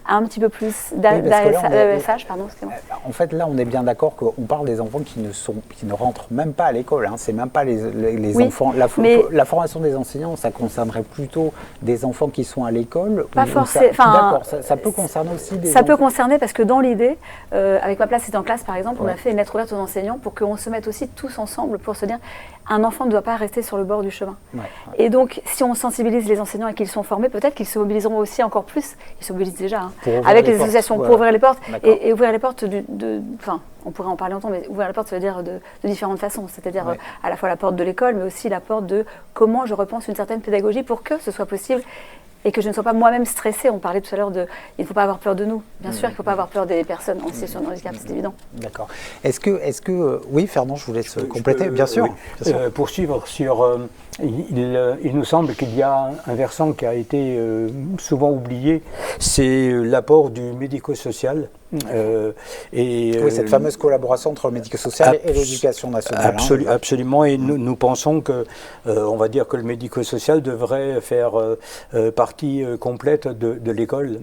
un petit peu plus d'AESH, pardon, excusez-moi. En fait, là, on est bien d'accord qu'on parle des enfants qui ne rentrent même pas à l'école. Hein. C'est même pas les enfants. La formation des enseignants, ça concernerait plutôt des enfants qui sont à l'école. Pas forcément. D'accord, ça peut concerner aussi des. Ça peut concerner parce que dans l'idée, avec Ma place c'est en classe, par exemple, on a fait une lettre ouverte aux enseignants pour qu'on se mette aussi tous ensemble pour se dire un enfant ne doit pas rester sur le bord du chemin. Et donc, si on sensibilise les enseignants et qu'ils sont formés, peut-être qu'ils se mobiliseront aussi encore plus. Ils se mobilisent déjà avec les associations pour ouvrir les portes et ouvrir les portes enfin, on pourrait en parler longtemps, mais ouvrir la porte, ça veut dire de différentes façons. C'est-à-dire à la fois la porte de l'école, mais aussi la porte de comment je repense une certaine pédagogie pour que ce soit possible et que je ne sois pas moi-même stressée. On parlait tout à l'heure il ne faut pas avoir peur de nous. Bien sûr, il ne faut pas avoir peur des personnes en situation de handicap, c'est évident. D'accord. Est-ce que oui, Fernand, je vous laisse compléter, bien sûr. Poursuivre sur... il nous semble qu'il y a un versant qui a été souvent oublié, c'est l'apport du médico-social. Oui, cette fameuse collaboration entre le médico-social et l'éducation nationale. Absolument, et nous pensons que, on va dire que le médico-social devrait faire partie complète de l'école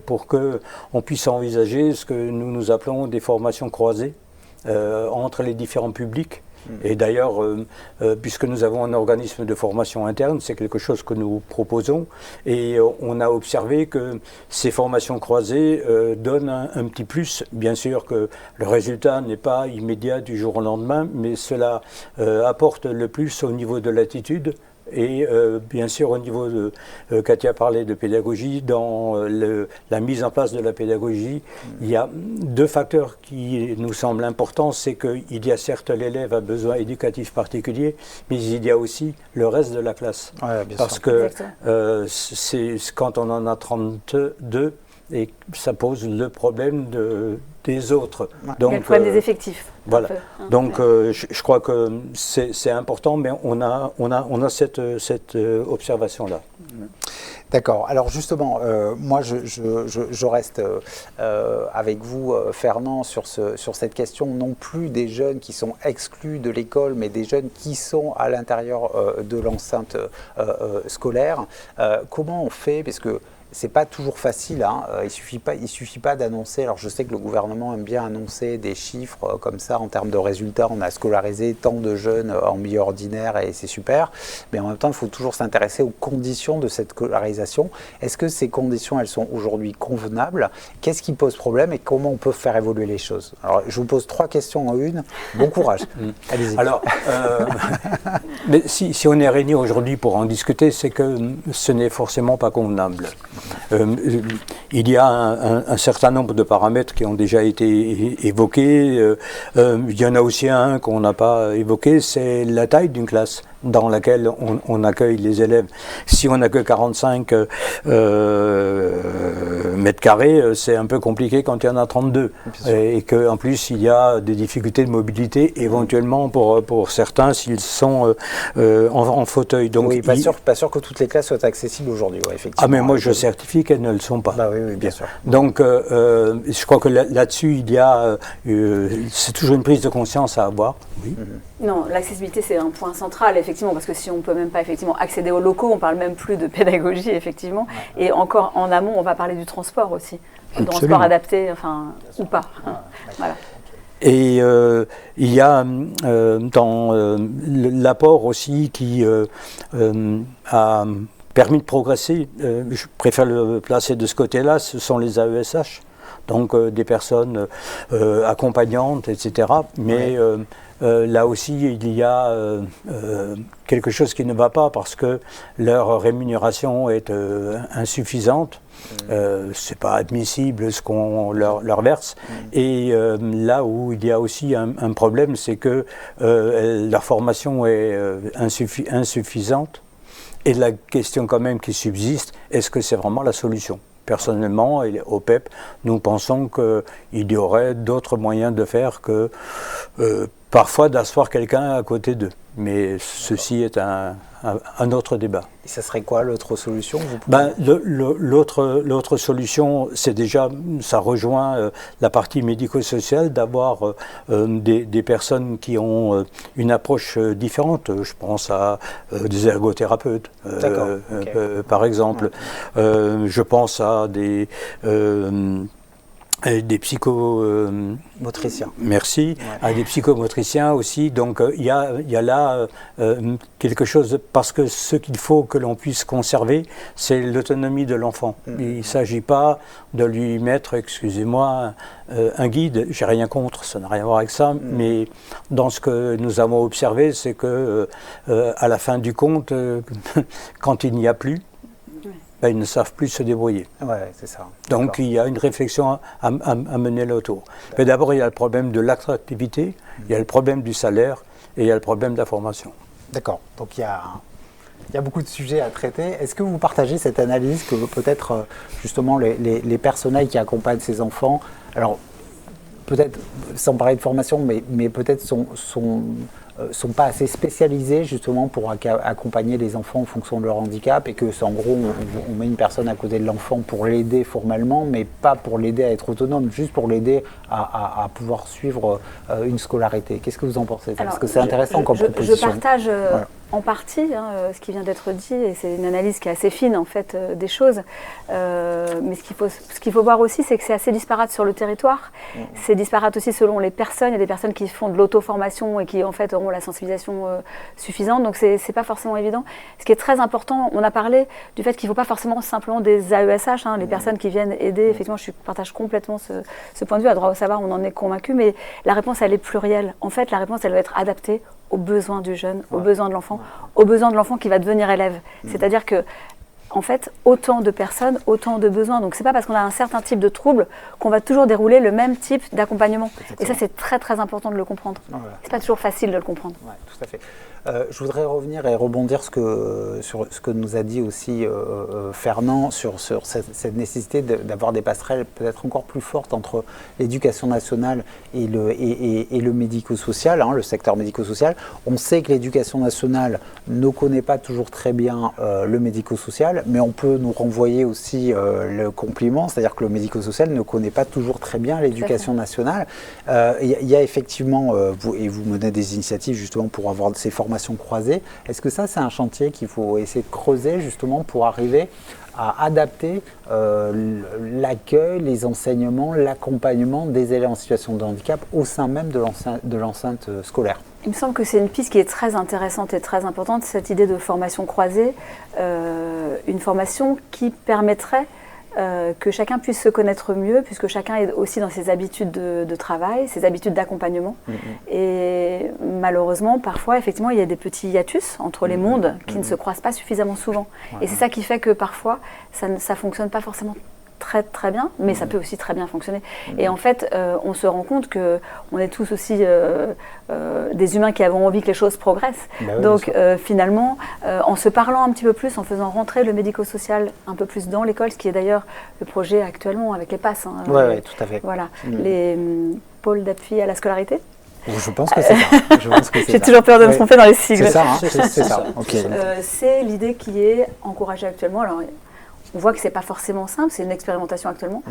pour qu'on puisse envisager ce que nous appelons des formations croisées entre les différents publics. Et d'ailleurs, puisque nous avons un organisme de formation interne, c'est quelque chose que nous proposons. Et on a observé que ces formations croisées donnent un petit plus. Bien sûr que le résultat n'est pas immédiat du jour au lendemain, mais cela apporte le plus au niveau de l'attitude. Et bien sûr, au niveau de, Katia parlait de pédagogie, dans la mise en place de la pédagogie, il y a deux facteurs qui nous semblent importants. C'est qu'il y a certes l'élève à besoin éducatif particulier, mais il y a aussi le reste de la classe. Ouais, bien Parce sûr. que c'est quand on en a 32, et ça pose le problème des autres. Donc, il y a le problème des effectifs. Voilà. Donc je crois que c'est important, mais on a cette observation-là. D'accord. Alors justement, moi je reste avec vous, Fernand, sur cette question, non plus des jeunes qui sont exclus de l'école, mais des jeunes qui sont à l'intérieur de l'enceinte scolaire. Comment on fait, parce que c'est pas toujours facile, hein. Il suffit pas d'annoncer. Alors je sais que le gouvernement aime bien annoncer des chiffres comme ça en termes de résultats. On a scolarisé tant de jeunes en milieu ordinaire et c'est super. Mais en même temps, il faut toujours s'intéresser aux conditions de cette scolarisation. Est-ce que ces conditions, elles sont aujourd'hui convenables? Qu'est-ce qui pose problème et comment on peut faire évoluer les choses? Alors je vous pose 3 questions en une. Bon courage. Allez-y. Alors, mais si on est réunis aujourd'hui pour en discuter, c'est que ce n'est forcément pas convenable. Il y a un certain nombre de paramètres qui ont déjà été évoqués. Il y en a aussi un qu'on n'a pas évoqué, c'est la taille d'une classe dans laquelle on accueille les élèves. Si on n'a que 45 mètres carrés, c'est un peu compliqué quand il y en a 32. Et qu'en plus, il y a des difficultés de mobilité, éventuellement pour certains, s'ils sont en fauteuil. Donc, oui, pas sûr que toutes les classes soient accessibles aujourd'hui, ouais, effectivement. Ah, mais moi, je certifie qu'elles ne le sont pas. Bah oui, bien sûr. Donc, je crois que là-dessus, il y a... c'est toujours une prise de conscience à avoir. Oui. Non, l'accessibilité, c'est un point central, effectivement, parce que si on ne peut même pas effectivement accéder aux locaux, on ne parle même plus de pédagogie, effectivement. Et encore en amont, on va parler du transport aussi. Du transport adapté, enfin, ou pas. Voilà. Et il y a dans l'apport aussi qui a permis de progresser, je préfère le placer de ce côté-là, ce sont les AESH, donc des personnes accompagnantes, etc. Mais là aussi, il y a quelque chose qui ne va pas parce que leur rémunération est insuffisante. C'est pas admissible ce qu'on leur verse. Et là où il y a aussi un problème, c'est que leur formation est insuffisante. Et la question quand même qui subsiste, est-ce que c'est vraiment la solution? Personnellement, au PEP, nous pensons qu'il y aurait d'autres moyens de faire que parfois d'asseoir quelqu'un à côté d'eux. Mais ceci est un autre débat. Et ça serait quoi l'autre solution? L'autre solution, c'est déjà, ça rejoint la partie médico-sociale, d'avoir des personnes qui ont une approche différente. Je pense à des ergothérapeutes, par exemple. Je pense à des psychomotriciens. Merci. À des psychomotriciens aussi. Donc il y a là quelque chose, parce que ce qu'il faut que l'on puisse conserver, c'est l'autonomie de l'enfant. Il ne s'agit pas de lui mettre, excusez-moi, un guide. J'ai rien contre, ça n'a rien à voir avec ça. Mais dans ce que nous avons observé, c'est que à la fin du compte, quand il n'y a plus, ben, ils ne savent plus se débrouiller. Ouais, c'est ça. Donc il y a une réflexion à mener là autour. Mais d'abord, il y a le problème de l'attractivité, il y a le problème du salaire et il y a le problème de la formation. D'accord. Donc il y a beaucoup de sujets à traiter. Est-ce que vous partagez cette analyse que peut-être justement les personnels qui accompagnent ces enfants, alors peut-être sans parler de formation, mais peut-être sont pas assez spécialisés justement pour accompagner les enfants en fonction de leur handicap, et que en gros on met une personne à côté de l'enfant pour l'aider formellement, mais pas pour l'aider à être autonome, juste pour l'aider à pouvoir suivre une scolarité. Qu'est-ce que vous en pensez? Parce que c'est intéressant comme proposition. Je partage en partie ce qui vient d'être dit, et c'est une analyse qui est assez fine en fait des choses. Mais ce qu'il faut voir aussi, c'est que c'est assez disparate sur le territoire. C'est disparate aussi selon les personnes. Il y a des personnes qui font de l'auto-formation et qui en fait ont également la sensibilisation suffisante, donc c'est pas forcément évident. Ce qui est très important, on a parlé du fait qu'il ne faut pas forcément simplement des AESH, hein, les personnes qui viennent aider, effectivement je partage complètement ce point de vue, à droit au savoir on en est convaincu, mais la réponse elle est plurielle. En fait la réponse elle doit être adaptée aux besoins du jeune, aux besoins de l'enfant, aux besoins de l'enfant qui va devenir élève. C'est-à-dire que en fait, autant de personnes, autant de besoins. Donc, c'est pas parce qu'on a un certain type de trouble qu'on va toujours dérouler le même type d'accompagnement. Et ça, c'est très, très important de le comprendre. C'est pas toujours facile de le comprendre. Ouais, tout à fait. Je voudrais revenir et rebondir sur ce que nous a dit aussi Fernand sur cette nécessité d'avoir des passerelles peut-être encore plus fortes entre l'éducation nationale et le médico-social, hein, le secteur médico-social. On sait que l'éducation nationale ne connaît pas toujours très bien le médico-social, mais on peut nous renvoyer aussi le compliment, c'est-à-dire que le médico-social ne connaît pas toujours très bien l'éducation nationale. Il y a effectivement, vous menez des initiatives justement pour avoir ces formations croisées. Est-ce que ça, c'est un chantier qu'il faut essayer de creuser justement pour arriver à adapter l'accueil, les enseignements, l'accompagnement des élèves en situation de handicap au sein même de l'enceinte scolaire? Il me semble que c'est une piste qui est très intéressante et très importante, cette idée de formation croisée, une formation qui permettrait que chacun puisse se connaître mieux, puisque chacun est aussi dans ses habitudes de travail, ses habitudes d'accompagnement. Et malheureusement, parfois, effectivement, il y a des petits hiatus entre les mondes qui ne se croisent pas suffisamment souvent. Et c'est ça qui fait que parfois, ça ne fonctionne pas forcément très très bien, mais ça peut aussi très bien fonctionner. Et en fait, on se rend compte qu'on est tous aussi des humains qui avons envie que les choses progressent. Donc finalement, en se parlant un petit peu plus, en faisant rentrer le médico-social un peu plus dans l'école, ce qui est d'ailleurs le projet actuellement avec les PASS. Hein, oui, tout à fait. Voilà, les pôles d'appui à la scolarité. Je pense que c'est ça. J'ai toujours peur de me tromper dans les sigles. C'est ça, hein, c'est ça. Okay. C'est l'idée qui est encouragée actuellement. Alors, on voit que ce n'est pas forcément simple, c'est une expérimentation actuellement,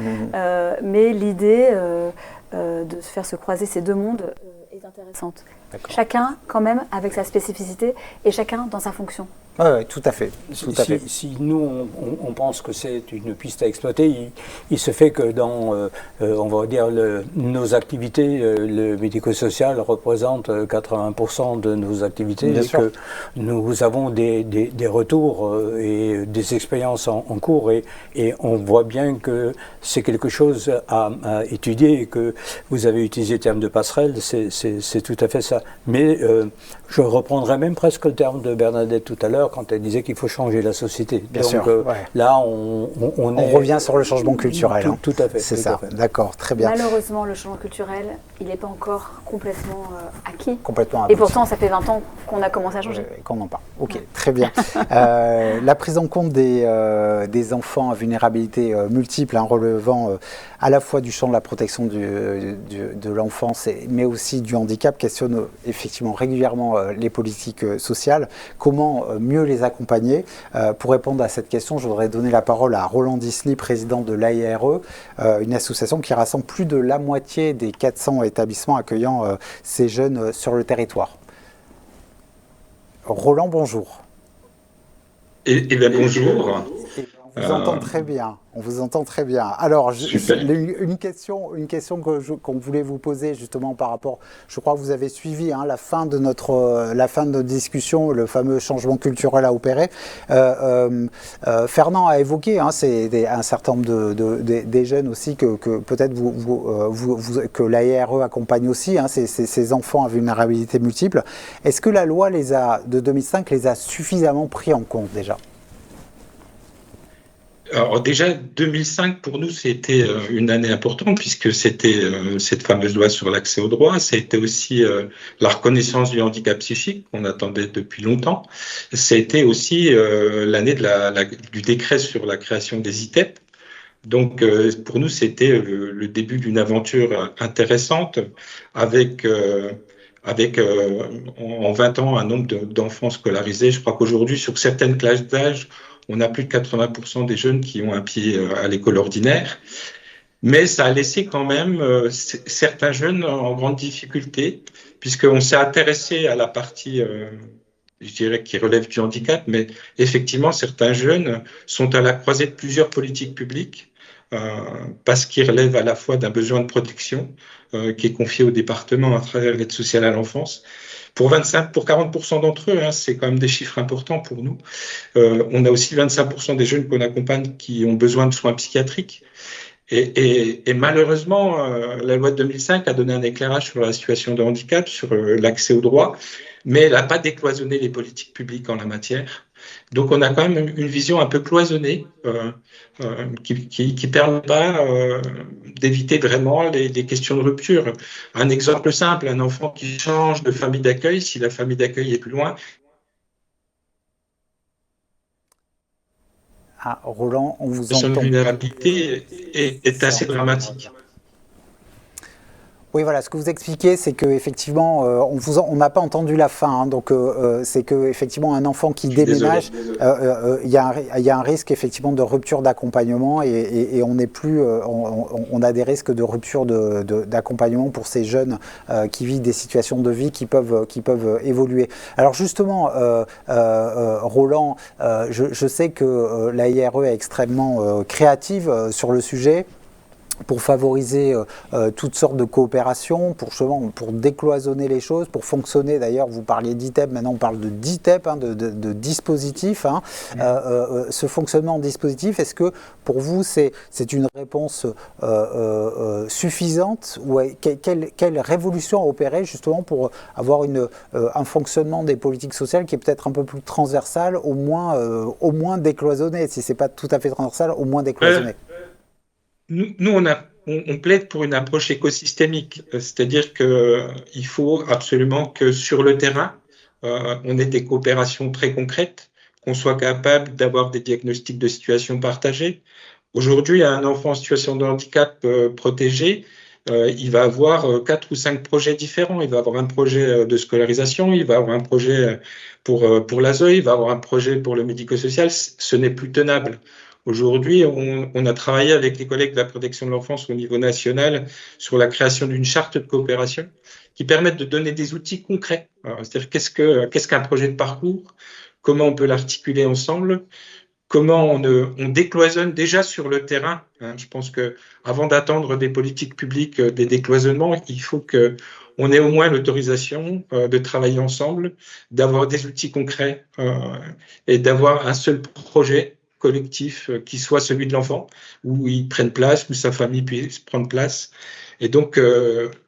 mais l'idée de faire se croiser ces deux mondes est intéressante. Chacun quand même avec sa spécificité et chacun dans sa fonction. Oui, tout à fait. Si nous, on pense que c'est une piste à exploiter, il se fait que dans, on va dire, nos activités, le médico-social représente 80% de nos activités et que nous avons des retours et des expériences en cours et on voit bien que c'est quelque chose à étudier et que vous avez utilisé le terme de passerelle, c'est tout à fait ça. Mais je reprendrai même presque le terme de Bernadette tout à l'heure quand elle disait qu'il faut changer la société. Bien sûr, là, on revient sur le changement culturel. Tout à fait. C'est ça, d'accord, très bien. Malheureusement, le changement culturel, il n'est pas encore complètement acquis. Complètement abouti. Et pourtant, ça fait 20 ans qu'on a commencé à changer. Qu'on en parle. Ok, très bien. La prise en compte des enfants à vulnérabilité multiple, hein, relevant à la fois du champ de la protection de l'enfance, mais aussi du handicap, questionne effectivement régulièrement les politiques sociales. Comment mieux les accompagner? Pour répondre à cette question, je voudrais donner la parole à Roland Disly, président de l'AIRE, une association qui rassemble plus de la moitié des 400 établissements accueillant ces jeunes sur le territoire. Roland, bonjour. Eh bien, bonjour. On vous entend très bien. On vous entend très bien. Alors, une question qu'on voulait vous poser justement par rapport, je crois que vous avez suivi la fin de notre discussion, le fameux changement culturel à opérer. Fernand a évoqué, c'est un certain nombre des jeunes aussi que peut-être que l'AIRE accompagne aussi, ces enfants à vulnérabilité multiple. Est-ce que la loi de 2005 les a suffisamment pris en compte déjà ? Alors déjà, 2005, pour nous, c'était une année importante puisque c'était cette fameuse loi sur l'accès au droit. C'était aussi la reconnaissance du handicap psychique qu'on attendait depuis longtemps. C'était aussi l'année du décret sur la création des ITEP. Donc, pour nous, c'était le début d'une aventure intéressante avec en 20 ans un nombre d'enfants scolarisés. Je crois qu'aujourd'hui, sur certaines classes d'âge, on a plus de 80% des jeunes qui ont un pied à l'école ordinaire. Mais ça a laissé quand même certains jeunes en grande difficulté, puisqu'on s'est intéressé à la partie, je dirais, qui relève du handicap, mais effectivement, certains jeunes sont à la croisée de plusieurs politiques publiques. parce qu'il relève à la fois d'un besoin de protection qui est confié au département à travers l'aide sociale à l'enfance. Pour 40% d'entre eux, c'est quand même des chiffres importants pour nous. On a aussi 25% des jeunes qu'on accompagne qui ont besoin de soins psychiatriques. Et malheureusement, la loi de 2005 a donné un éclairage sur la situation de handicap, sur l'accès aux droits, mais elle n'a pas décloisonné les politiques publiques en la matière. Donc on a quand même une vision un peu cloisonnée qui ne permet pas d'éviter vraiment les questions de rupture. Un exemple simple, un enfant qui change de famille d'accueil, si la famille d'accueil est plus loin. Ah, Roland, on vous Son entend. vulnérabilité est assez dramatique. Oui, voilà, ce que vous expliquez, c'est qu'effectivement, on n'a pas entendu la fin, donc c'est qu'effectivement, un enfant qui déménage, il y a un risque effectivement de rupture d'accompagnement et on n'est plus, on a des risques de rupture d'accompagnement pour ces jeunes qui vivent des situations de vie qui peuvent évoluer. Alors justement, Roland, je sais que la IRE est extrêmement créative sur le sujet, pour favoriser toutes sortes de coopérations, pour décloisonner les choses, pour fonctionner. D'ailleurs, vous parliez d'ITEP, maintenant on parle de DITEP, de dispositif. Ce fonctionnement en dispositif, est-ce que pour vous c'est une réponse suffisante ou quelle révolution à opérer justement pour avoir un fonctionnement des politiques sociales qui est peut-être un peu plus transversal, au moins décloisonné, si ce n'est pas tout à fait transversal, au moins décloisonné? Nous, on plaide pour une approche écosystémique, c'est-à-dire qu'il faut absolument que sur le terrain, on ait des coopérations très concrètes, qu'on soit capable d'avoir des diagnostics de situation partagés. Aujourd'hui, un enfant en situation de handicap protégé, il va avoir 4 ou 5 projets différents. Il va avoir un projet de scolarisation, il va avoir un projet pour l'ASE, il va avoir un projet pour le médico-social. Ce n'est plus tenable. Aujourd'hui, on a travaillé avec les collègues de la protection de l'enfance au niveau national sur la création d'une charte de coopération qui permette de donner des outils concrets. C'est-à-dire qu'est-ce qu'un projet de parcours, comment on peut l'articuler ensemble, comment on décloisonne déjà sur le terrain. Je pense qu'avant d'attendre des politiques publiques, des décloisonnements, il faut qu'on ait au moins l'autorisation de travailler ensemble, d'avoir des outils concrets et d'avoir un seul projet collectif qui soit celui de l'enfant, où il prenne place, où sa famille puisse prendre place. Et donc,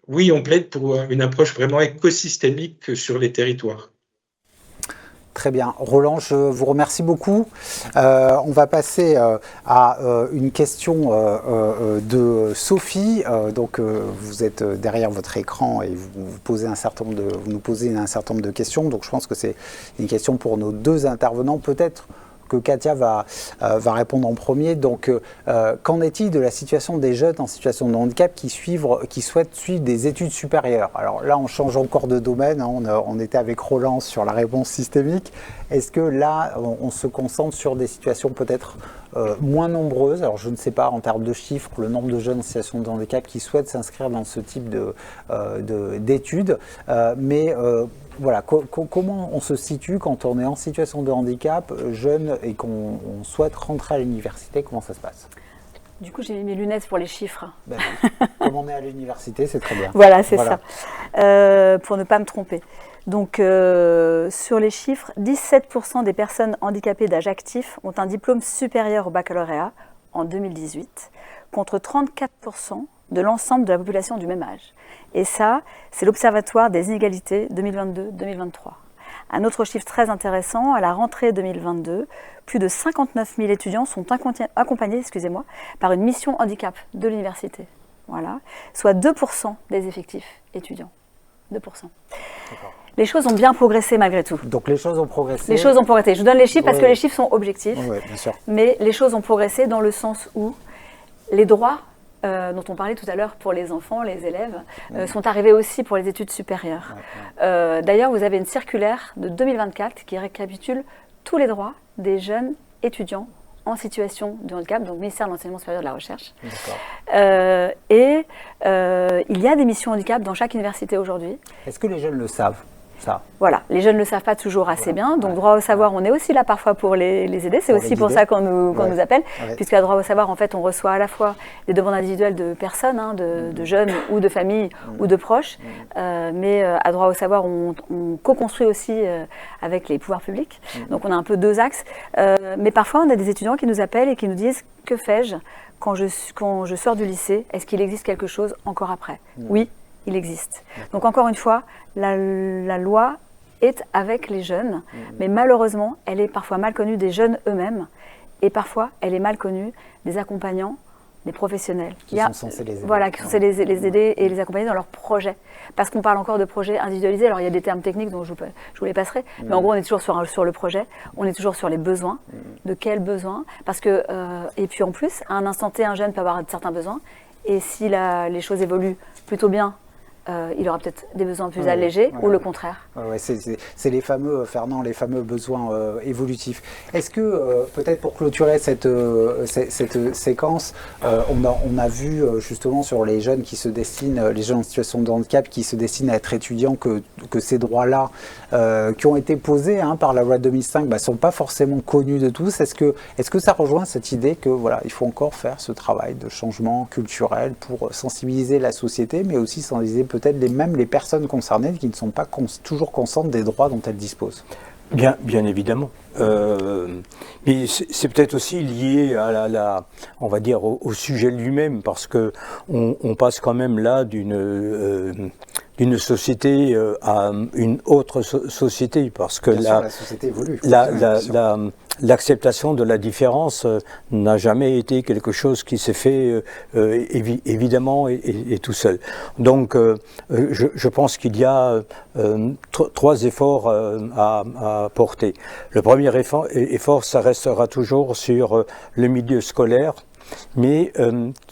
oui, on plaide pour une approche vraiment écosystémique sur les territoires. Très bien. Roland, je vous remercie beaucoup. On va passer à une question de Sophie. Donc, vous êtes derrière votre écran et vous nous posez un certain nombre de questions. Donc, je pense que c'est une question pour nos deux intervenants. Peut-être que Katia va répondre en premier. Donc, qu'en est-il de la situation des jeunes en situation de handicap qui souhaitent suivre des études supérieures? Alors là, on change encore de domaine. On était avec Roland sur la réponse systémique. Est-ce que là, on se concentre sur des situations peut-être moins nombreuses? Alors, je ne sais pas, en termes de chiffres, le nombre de jeunes en situation de handicap qui souhaitent s'inscrire dans ce type d'études. Mais voilà, comment on se situe quand on est en situation de handicap, jeune, et qu'on souhaite rentrer à l'université? Comment ça se passe? Du coup, j'ai mis mes lunettes pour les chiffres. Ben oui. Comme on est à l'université, c'est très bien. Voilà, c'est ça. Pour ne pas me tromper. Donc, sur les chiffres, 17% des personnes handicapées d'âge actif ont un diplôme supérieur au baccalauréat en 2018, contre 34% de l'ensemble de la population du même âge. Et ça, c'est l'Observatoire des inégalités 2022-2023. Un autre chiffre très intéressant, à la rentrée 2022, plus de 59 000 étudiants sont accompagnés par une mission handicap de l'université. Voilà. Soit 2% des effectifs étudiants. 2%. Les choses ont bien progressé malgré tout. Donc les choses ont progressé. Les choses ont progressé. Je vous donne les chiffres parce que les chiffres sont objectifs. Oui, bien sûr. Mais les choses ont progressé dans le sens où les droits dont on parlait tout à l'heure pour les enfants, les élèves, sont arrivés aussi pour les études supérieures. D'ailleurs, vous avez une circulaire de 2024 qui récapitule tous les droits des jeunes étudiants en situation de handicap, donc ministère de l'Enseignement supérieur et de la Recherche. Il y a des missions handicap dans chaque université aujourd'hui. Est-ce que les jeunes le savent? Ça. Voilà, les jeunes ne le savent pas toujours assez bien, donc droit au savoir, on est aussi là parfois pour les aider, c'est aussi pour ça qu'on nous appelle, puisqu'à droit au savoir, en fait, on reçoit à la fois des demandes individuelles de personnes, hein, de jeunes ou de familles ou de proches, mais à droit au savoir, on co-construit aussi avec les pouvoirs publics, donc on a un peu deux axes, mais parfois on a des étudiants qui nous appellent et qui nous disent « Que fais-je quand je sors du lycée? Est-ce qu'il existe quelque chose encore après ?» Oui, il existe. Donc encore une fois, la loi est avec les jeunes, mais malheureusement, elle est parfois mal connue des jeunes eux-mêmes, et parfois, elle est mal connue des accompagnants, des professionnels. Qui sont censés les aider. Voilà, qui sont censés les aider et les accompagner dans leurs projets. Parce qu'on parle encore de projets individualisés, alors il y a des termes techniques dont je vous les passerai, mais en gros, on est toujours sur le projet, on est toujours sur les besoins, de quels besoins, parce que, et puis en plus, à un instant T, un jeune peut avoir certains besoins, et si les choses évoluent plutôt bien, il aura peut-être des besoins plus allégés ou le contraire. C'est les fameux, Fernand, les fameux besoins évolutifs. Est-ce que, peut-être pour clôturer cette séquence, on a vu justement sur les jeunes qui se destinent, les jeunes en situation de handicap qui se destinent à être étudiants, que ces droits-là, qui ont été posés par la loi de 2005, ne sont pas forcément connus de tous. Est-ce que ça rejoint cette idée que voilà, il faut encore faire ce travail de changement culturel pour sensibiliser la société, mais aussi sensibiliser peut-être même les personnes concernées qui ne sont pas toujours conscientes des droits dont elles disposent? Bien évidemment. Mais c'est peut-être aussi lié à on va dire au sujet lui-même, parce que on passe quand même là d'une société à une autre société, parce que la société évolue. L'acceptation de la différence n'a jamais été quelque chose qui s'est fait évidemment et tout seul. Donc je pense qu'il y a trois efforts à porter. Le premier effort, ça restera toujours sur le milieu scolaire. Mais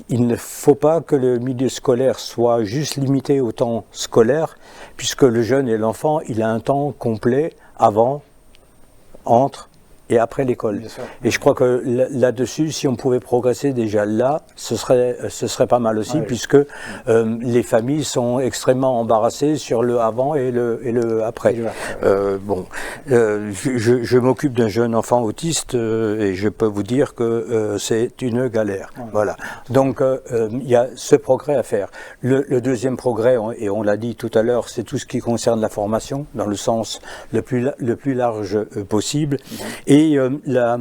il ne faut pas que le milieu scolaire soit juste limité au temps scolaire, puisque le jeune et l'enfant, il a un temps complet avant, entre et après l'école. Et je crois que là-dessus, si on pouvait progresser déjà là, ce serait pas mal aussi, puisque les familles sont extrêmement embarrassées sur le avant et le après. Je m'occupe d'un jeune enfant autiste et je peux vous dire que c'est une galère. Voilà. Donc il y a ce progrès à faire. Le deuxième progrès, et on l'a dit tout à l'heure, c'est tout ce qui concerne la formation, dans le sens le plus large possible. Et la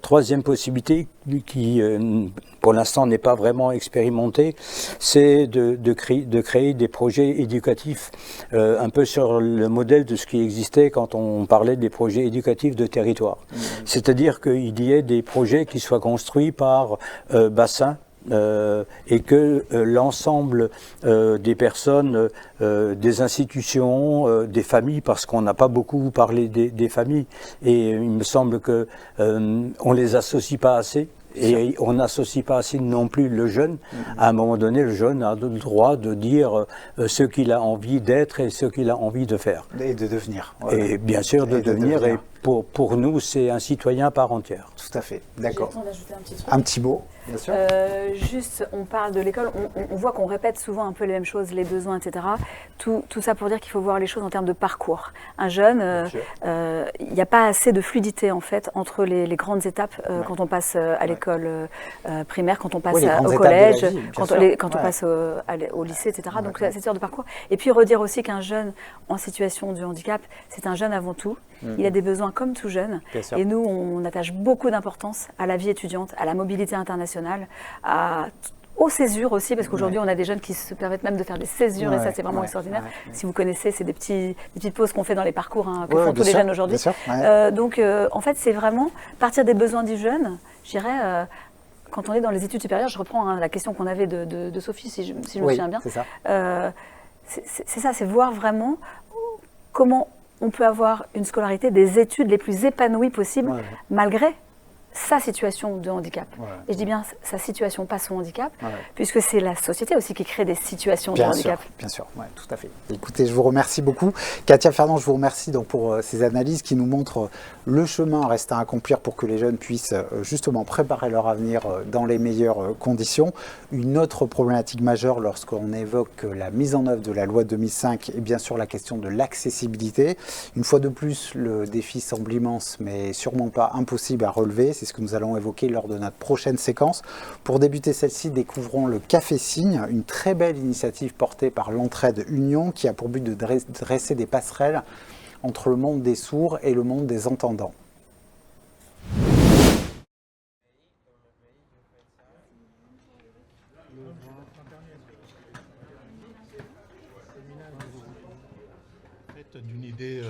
troisième possibilité qui, pour l'instant, n'est pas vraiment expérimentée, c'est de créer des projets éducatifs un peu sur le modèle de ce qui existait quand on parlait des projets éducatifs de territoire. C'est-à-dire qu'il y ait des projets qui soient construits par bassin, et que l'ensemble des personnes, des institutions, des familles, parce qu'on n'a pas beaucoup parlé des familles, et il me semble que on les associe pas assez. Et on n'associe pas assez non plus le jeune. À un moment donné, le jeune a le droit de dire ce qu'il a envie d'être et ce qu'il a envie de faire. Et de devenir. Et bien sûr, de devenir. Et pour nous, c'est un citoyen part entière. Tout à fait, d'accord. J'ai le temps d'ajouter un petit truc. Un petit mot, bien sûr. Juste, on parle de l'école, on voit qu'on répète souvent un peu les mêmes choses, les besoins, etc. Tout ça pour dire qu'il faut voir les choses en termes de parcours. Un jeune, il n'y a pas assez de fluidité en fait entre les grandes étapes quand on passe à l'école primaire, quand on passe au collège, quand on passe au lycée, etc. Donc c'est cette sorte de parcours. Et puis redire aussi qu'un jeune en situation de handicap, c'est un jeune avant tout. Il a des besoins comme tout jeune. Et nous, on attache beaucoup d'importance à la vie étudiante, à la mobilité internationale, aux césures aussi, parce qu'aujourd'hui, on a des jeunes qui se permettent même de faire des césures, et ça, c'est vraiment extraordinaire. Si vous connaissez, c'est des petites pauses qu'on fait dans les parcours que font tous les jeunes aujourd'hui. Donc, en fait, c'est vraiment partir des besoins du jeune, je dirais. Quand on est dans les études supérieures, je reprends la question qu'on avait de Sophie, si je me souviens bien. C'est ça, c'est voir vraiment comment on peut avoir une scolarité, des études les plus épanouies possibles, malgré sa situation de handicap. Ouais. Et je dis bien sa situation, pas son handicap, Ouais. puisque c'est la société aussi qui crée des situations de handicap. Bien sûr, ouais, tout à fait. Écoutez, je vous remercie beaucoup. Katia Fernand, je vous remercie donc pour ces analyses qui nous montrent le chemin reste à accomplir pour que les jeunes puissent justement préparer leur avenir dans les meilleures conditions. Une autre problématique majeure lorsqu'on évoque la mise en œuvre de la loi 2005 est bien sûr la question de l'accessibilité. Une fois de plus, le défi semble immense, mais sûrement pas impossible à relever. C'est ce que nous allons évoquer lors de notre prochaine séquence. Pour débuter celle-ci, découvrons le Café Signe, une très belle initiative portée par l'Entraide Union qui a pour but de dresser des passerelles entre le monde des sourds et le monde des entendants. D'une idée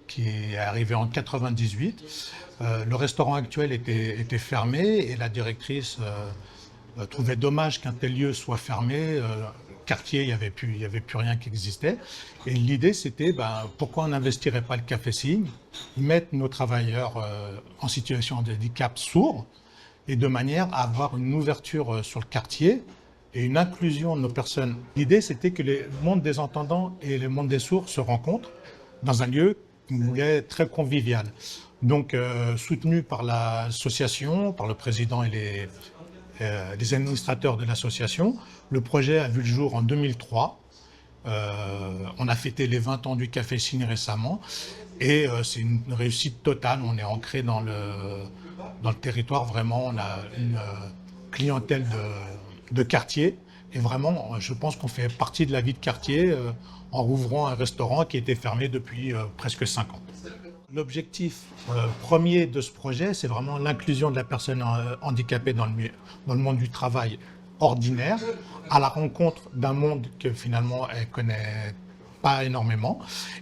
qui est arrivée en 98. Le restaurant actuel était fermé et la directrice trouvait dommage qu'un tel lieu soit fermé. Quartier, il n'y avait plus rien qui existait. Et l'idée, c'était pourquoi on n'investirait pas le Café Signe, mettre nos travailleurs en situation de handicap sourds et de manière à avoir une ouverture sur le quartier et une inclusion de nos personnes. L'idée, c'était que le monde des entendants et le monde des sourds se rencontrent dans un lieu qu'on voulait très convivial. Donc, soutenu par l'association, par le président et les administrateurs de l'association, le projet a vu le jour en 2003. On a fêté les 20 ans du Café Signe récemment et c'est une réussite totale. On est ancré dans le territoire, vraiment, on a une clientèle de quartier et vraiment, je pense qu'on fait partie de la vie de quartier en rouvrant un restaurant qui était fermé depuis presque 5 ans. L'objectif premier de ce projet, c'est vraiment l'inclusion de la personne handicapée dans le monde du travail ordinaire, à la rencontre d'un monde que finalement elle ne connaît pas énormément.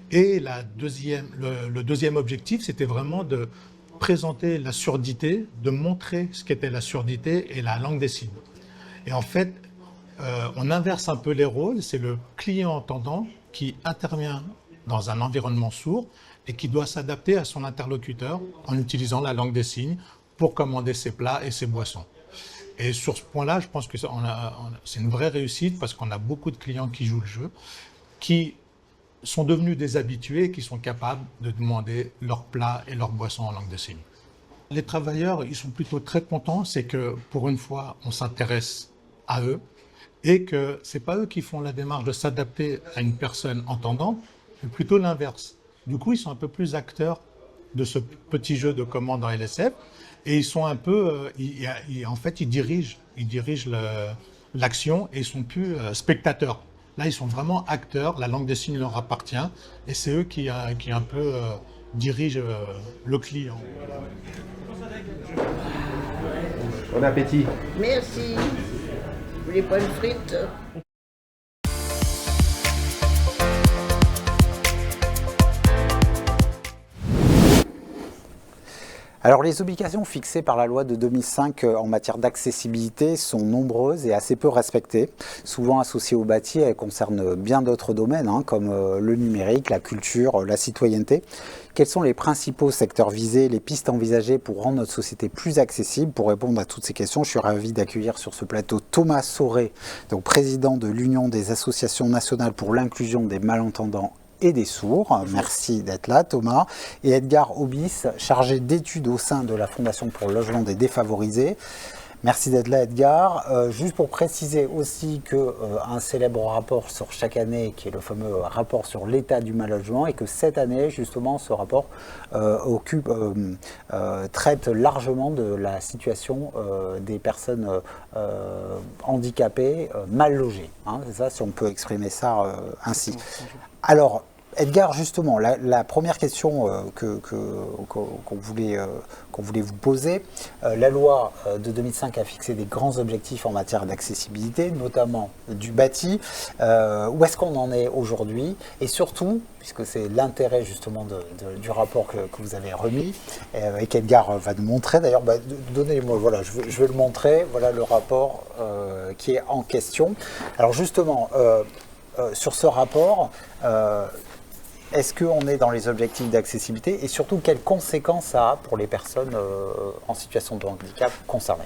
Et le deuxième objectif, c'était vraiment de présenter la surdité, de montrer ce qu'était la surdité et la langue des signes. Et en fait, on inverse un peu les rôles, c'est le client entendant qui intervient dans un environnement sourd et qui doit s'adapter à son interlocuteur en utilisant la langue des signes pour commander ses plats et ses boissons. Et sur ce point-là, je pense que c'est une vraie réussite parce qu'on a beaucoup de clients qui jouent le jeu, qui sont devenus des habitués et qui sont capables de demander leurs plats et leurs boissons en langue des signes. Les travailleurs, ils sont plutôt très contents, c'est que pour une fois, on s'intéresse à eux et que ce n'est pas eux qui font la démarche de s'adapter à une personne entendante, mais plutôt l'inverse. Du coup, ils sont un peu plus acteurs de ce petit jeu de commande en LSF et ils sont un peu, en fait, ils dirigent l'action et ils sont plus spectateurs. Là, ils sont vraiment acteurs, la langue des signes leur appartient et c'est eux qui un peu dirigent le client. Bon appétit. Merci. Vous voulez pas une frite? Alors les obligations fixées par la loi de 2005 en matière d'accessibilité sont nombreuses et assez peu respectées. Souvent associées au bâti, elles concernent bien d'autres domaines comme le numérique, la culture, la citoyenneté. Quels sont les principaux secteurs visés, les pistes envisagées pour rendre notre société plus accessible? Pour répondre à toutes ces questions, je suis ravi d'accueillir sur ce plateau Thomas Sauré, donc président de l'Union des associations nationales pour l'inclusion des malentendants et des sourds. Merci d'être là, Thomas. Et Edgar Obis, chargé d'études au sein de la Fondation pour le logement des défavorisés. Merci d'être là, Edgar. Juste pour préciser aussi qu'un célèbre rapport sort chaque année, qui est le fameux rapport sur l'état du mal-logement, et que cette année, justement, ce rapport traite largement de la situation des personnes handicapées mal logées. C'est ça, si on peut exprimer ça ainsi. Alors, Edgar, justement, la première question qu'on voulait vous poser, la loi de 2005 a fixé des grands objectifs en matière d'accessibilité, notamment du bâti. Où est-ce qu'on en est aujourd'hui? Et surtout, puisque c'est l'intérêt justement du rapport que vous avez remis, et qu'Edgar va nous montrer, d'ailleurs, donnez-moi, voilà, je vais le montrer, voilà le rapport qui est en question. Alors justement, sur ce rapport, est-ce qu'on est dans les objectifs d'accessibilité et surtout quelles conséquences ça a pour les personnes en situation de handicap concernées?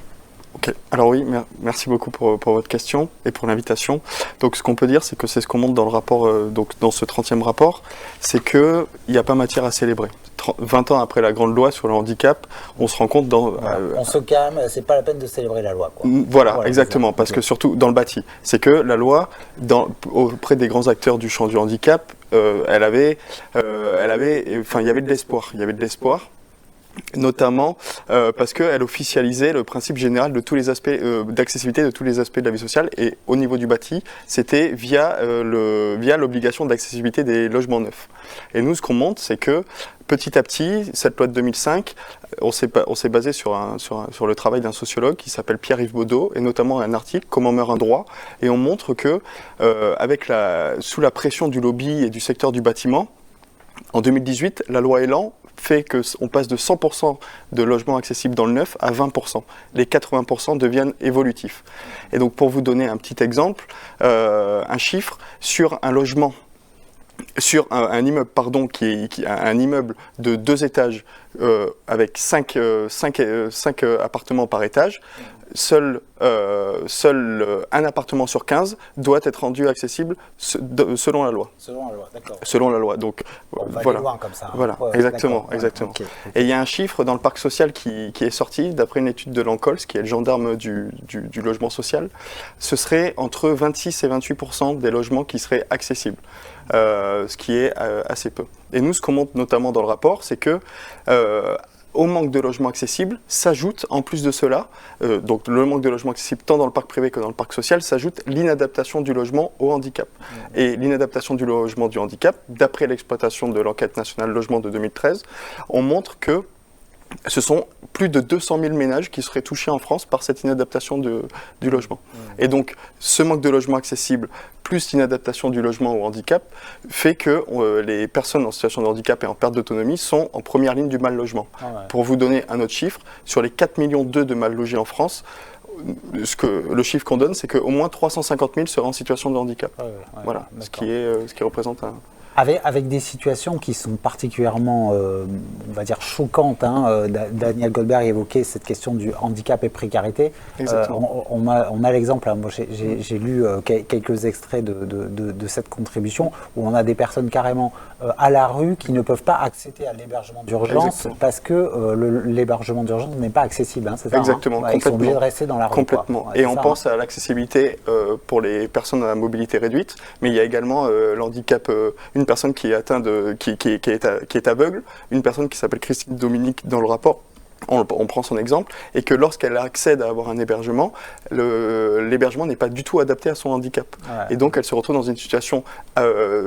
Ok, alors oui, merci beaucoup pour votre question et pour l'invitation. Donc ce qu'on peut dire, c'est que c'est ce qu'on montre dans le rapport, donc dans ce 30e rapport, c'est qu'il n'y a pas matière à célébrer. 20 ans après la grande loi sur le handicap, on se rend compte dans... on se calme, c'est pas la peine de célébrer la loi, quoi. Voilà, exactement, parce que surtout dans le bâti, c'est que la loi, auprès des grands acteurs du champ du handicap, il y avait de l'espoir. Il y avait de l'espoir. Notamment parce qu'elle officialisait le principe général de tous les aspects d'accessibilité de tous les aspects de la vie sociale, et au niveau du bâti, c'était via l'obligation d'accessibilité des logements neufs. Et nous, ce qu'on montre, c'est que petit à petit, cette loi de 2005, on s'est basé sur le travail d'un sociologue qui s'appelle Pierre-Yves Baudot, et notamment un article, Comment meurt un droit, et on montre que sous la pression du lobby et du secteur du bâtiment, en 2018, la loi Elan fait qu'on passe de 100% de logements accessibles dans le neuf à 20%. Les 80% deviennent évolutifs. Et donc pour vous donner un petit exemple, un chiffre sur un logement, sur un immeuble, pardon, un immeuble de 2 étages avec 5 appartements par étage, seul un appartement sur 15 doit être rendu accessible selon la loi. Selon la loi, d'accord. Selon la loi. Donc on va voilà. aller loin comme ça. Voilà, exactement. Okay. Et il y a un chiffre dans le parc social qui est sorti d'après une étude de l'Ancols, qui est le gendarme du logement social. Ce serait entre 26 et 28% des logements qui seraient accessibles. Ce qui est assez peu. Et nous, ce qu'on montre notamment dans le rapport, c'est que au manque de logements accessibles s'ajoute, en plus de cela, donc le manque de logements accessibles tant dans le parc privé que dans le parc social, s'ajoute l'inadaptation du logement au handicap. Et l'inadaptation du logement du handicap, d'après l'exploitation de l'enquête nationale logement de 2013, on montre que ce sont plus de 200 000 ménages qui seraient touchés en France par cette inadaptation du logement. Et donc, ce manque de logement accessible, plus l'inadaptation du logement au handicap, fait que les personnes en situation de handicap et en perte d'autonomie sont en première ligne du mal logement. Pour vous donner un autre chiffre, sur les 4,2 millions de mal logés en France, le chiffre qu'on donne, c'est qu'au moins 350 000 seraient en situation de handicap. Voilà, ce qui représente un... Avec des situations qui sont particulièrement, on va dire, choquantes. Daniel Goldberg évoquait cette question du handicap et précarité. On a l'exemple, moi j'ai lu quelques extraits de cette contribution, où on a des personnes carrément à la rue qui ne peuvent pas accéder à l'hébergement d'urgence parce que l'hébergement d'urgence n'est pas accessible. C'est ça, exactement, ils sont obligés de rester dans la rue. Complètement. Et on pense à l'accessibilité pour les personnes à mobilité réduite, mais il y a également l'handicap, une personne qui est atteinte qui est aveugle, une personne qui s'appelle Christine Dominique dans le rapport, on prend son exemple, et que lorsqu'elle accède à avoir un hébergement, l'hébergement n'est pas du tout adapté à son handicap. Et donc elle se retrouve dans une situation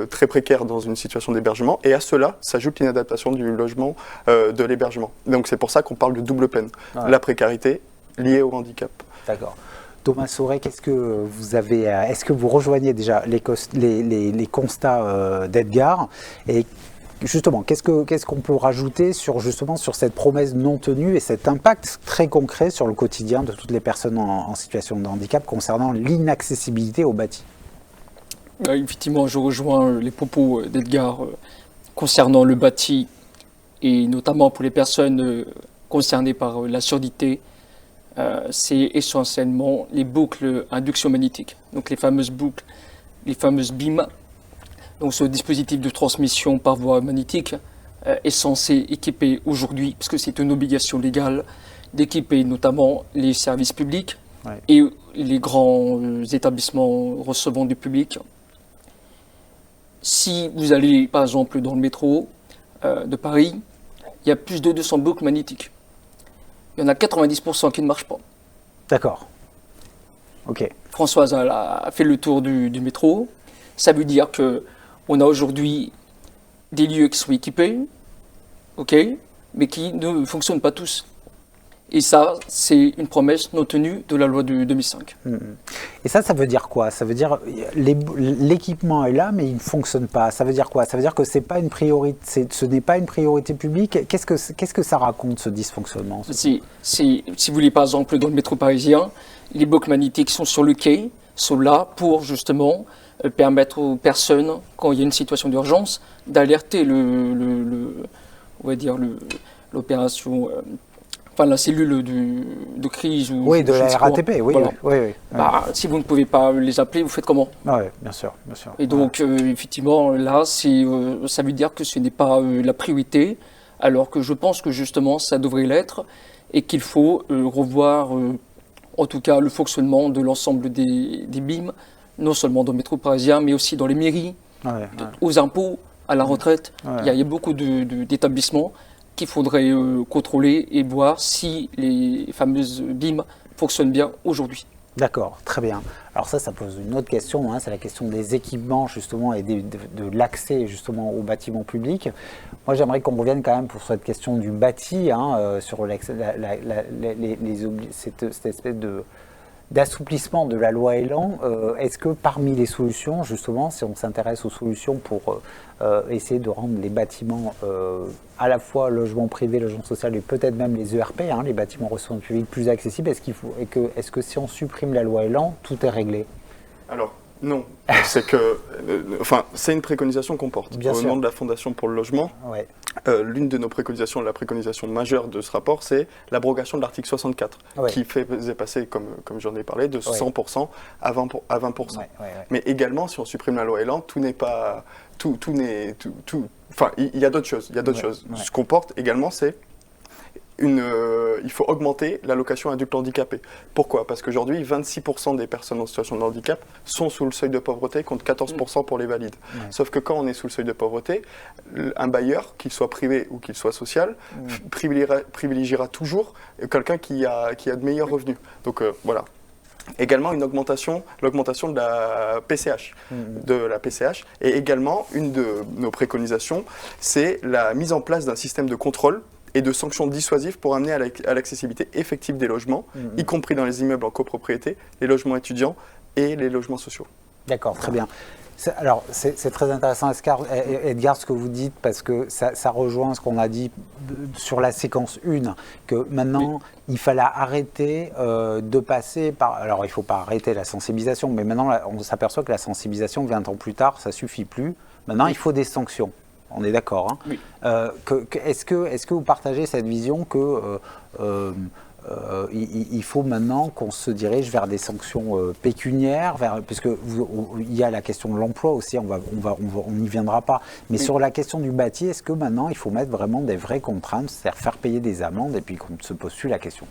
très précaire, dans une situation d'hébergement, et à cela s'ajoute l'inadaptation du logement, de l'hébergement. Donc c'est pour ça qu'on parle de double peine, la précarité liée au handicap. D'accord. Thomas Sauret, est-ce que vous rejoignez déjà les constats d'Edgar, et justement, qu'est-ce qu'on peut rajouter sur cette promesse non tenue et cet impact très concret sur le quotidien de toutes les personnes en situation de handicap concernant l'inaccessibilité au bâti? Effectivement, je rejoins les propos d'Edgar concernant le bâti, et notamment pour les personnes concernées par la surdité. C'est essentiellement les boucles induction magnétique, donc les fameuses boucles, les fameuses BIM. Donc ce dispositif de transmission par voie magnétique est censé équiper aujourd'hui, parce que c'est une obligation légale, d'équiper notamment les services publics et les grands établissements recevant du public. Si vous allez par exemple dans le métro de Paris, il y a plus de 200 boucles magnétiques. Il y en a 90% qui ne marchent pas. D'accord. Ok. Françoise a fait le tour du métro. Ça veut dire qu'on a aujourd'hui des lieux qui sont équipés, mais qui ne fonctionnent pas tous. Et ça, c'est une promesse non tenue de la loi de 2005. Et ça veut dire quoi? Ça veut dire l'équipement est là, mais il ne fonctionne pas. Ça veut dire quoi? Ça veut dire que ce n'est pas une priorité publique. Qu'est-ce que ça raconte, ce dysfonctionnement? Si vous voulez, par exemple, dans le métro parisien, les boucles magnétiques sont sur le quai, sont là pour justement permettre aux personnes, quand il y a une situation d'urgence, d'alerter on va dire l'opération, enfin la cellule de crise. Oui, de la RATP, oui, voilà. oui. Bah, si vous ne pouvez pas les appeler, vous faites comment? Oui, bien sûr, bien sûr. Et donc, effectivement, là, ça veut dire que ce n'est pas la priorité, alors que je pense que justement, ça devrait l'être, et qu'il faut revoir, en tout cas, le fonctionnement de l'ensemble des BIM, non seulement dans le métro parisien, mais aussi dans les mairies, aux impôts, à la retraite. Il y a beaucoup d'établissements qu'il faudrait contrôler et voir si les fameuses BIM fonctionnent bien aujourd'hui. D'accord, très bien. Alors ça pose une autre question, hein, c'est la question des équipements justement et de l'accès justement aux bâtiments publics. Moi j'aimerais qu'on revienne quand même pour cette question du bâti, hein, sur cette espèce d'assouplissement de la loi Elan. Est-ce que parmi les solutions, justement, si on s'intéresse aux solutions pour essayer de rendre les bâtiments à la fois logement privé, logement social et peut-être même les ERP, hein, les bâtiments ressources publiques plus accessibles, est-ce que si on supprime la loi Elan, tout est réglé? Alors, non. C'est que, c'est une préconisation qu'on porte au nom de la Fondation pour le logement. Ouais. L'une de nos préconisations, la préconisation majeure de ce rapport, c'est l'abrogation de l'article 64, qui faisait passer, comme j'en ai parlé, de 100% à 20%. Mais également, si on supprime la loi Elan, tout n'est pas... Enfin, il y a d'autres choses. Ce qu'on porte également, c'est il faut augmenter l'allocation adulte handicapé. Pourquoi? Parce qu'aujourd'hui, 26% des personnes en situation de handicap sont sous le seuil de pauvreté, contre 14% pour les valides. Sauf que quand on est sous le seuil de pauvreté, un bailleur, qu'il soit privé ou qu'il soit social, privilégiera toujours quelqu'un qui a de meilleurs revenus. Donc voilà. Également l'augmentation de la PCH, et également une de nos préconisations, c'est la mise en place d'un système de contrôle et de sanctions dissuasives pour amener à l'accessibilité effective des logements, y compris dans les immeubles en copropriété, les logements étudiants et les logements sociaux. D'accord, très bien. Alors, c'est très intéressant, Edgar, ce que vous dites, parce que ça rejoint ce qu'on a dit sur la séquence 1, que maintenant, il fallait arrêter de passer par... Alors, il ne faut pas arrêter la sensibilisation, mais maintenant, on s'aperçoit que la sensibilisation, 20 ans plus tard, ça ne suffit plus. Maintenant, il faut des sanctions. On est d'accord, hein. Oui. Est-ce que vous partagez cette vision que... il faut maintenant qu'on se dirige vers des sanctions pécuniaires, puisque il y a la question de l'emploi aussi, on n'y viendra pas. Mais sur la question du bâti, est-ce que maintenant il faut mettre vraiment des vraies contraintes, c'est-à-dire faire payer des amendes et puis qu'on ne se pose plus la question?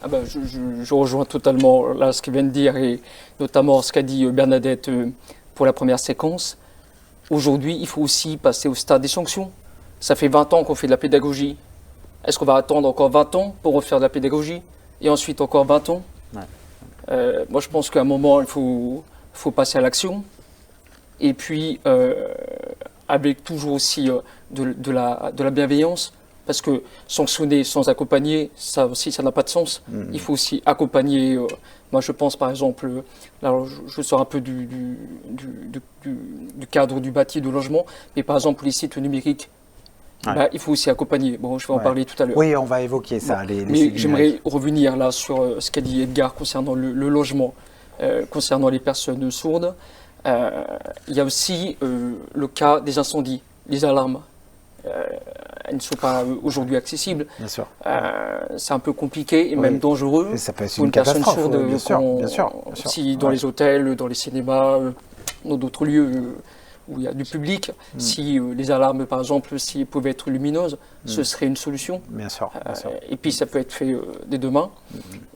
Voilà. Je rejoins totalement là ce qu'il vient de dire et notamment ce qu'a dit Bernadette pour la première séquence. Aujourd'hui, il faut aussi passer au stade des sanctions. Ça fait 20 ans qu'on fait de la pédagogie. Est-ce qu'on va attendre encore 20 ans pour refaire de la pédagogie et ensuite encore 20 ans? Moi, je pense qu'à un moment, il faut passer à l'action. Et puis, avec toujours aussi de la bienveillance, parce que sanctionner sans accompagner, ça aussi, ça n'a pas de sens. Il faut aussi accompagner. Moi, je pense, par exemple, alors je sors un peu du cadre du bâti, de logement, mais par exemple, les sites numériques, il faut aussi accompagner. Bon, je vais en parler tout à l'heure. Oui, on va évoquer ça. Mais j'aimerais revenir là sur ce qu'a dit Edgar concernant le logement, concernant les personnes sourdes. Il y a aussi le cas des incendies, les alarmes. Elles ne sont pas aujourd'hui accessibles. Bien sûr. C'est un peu compliqué et même dangereux. Et ça peut être pour une personne sourde. Bien sûr. Si dans les hôtels, dans les cinémas, dans d'autres lieux où il y a du public, si les alarmes, par exemple, s'ils pouvaient être lumineuses, ce serait une solution. Bien sûr. Et puis ça peut être fait dès demain.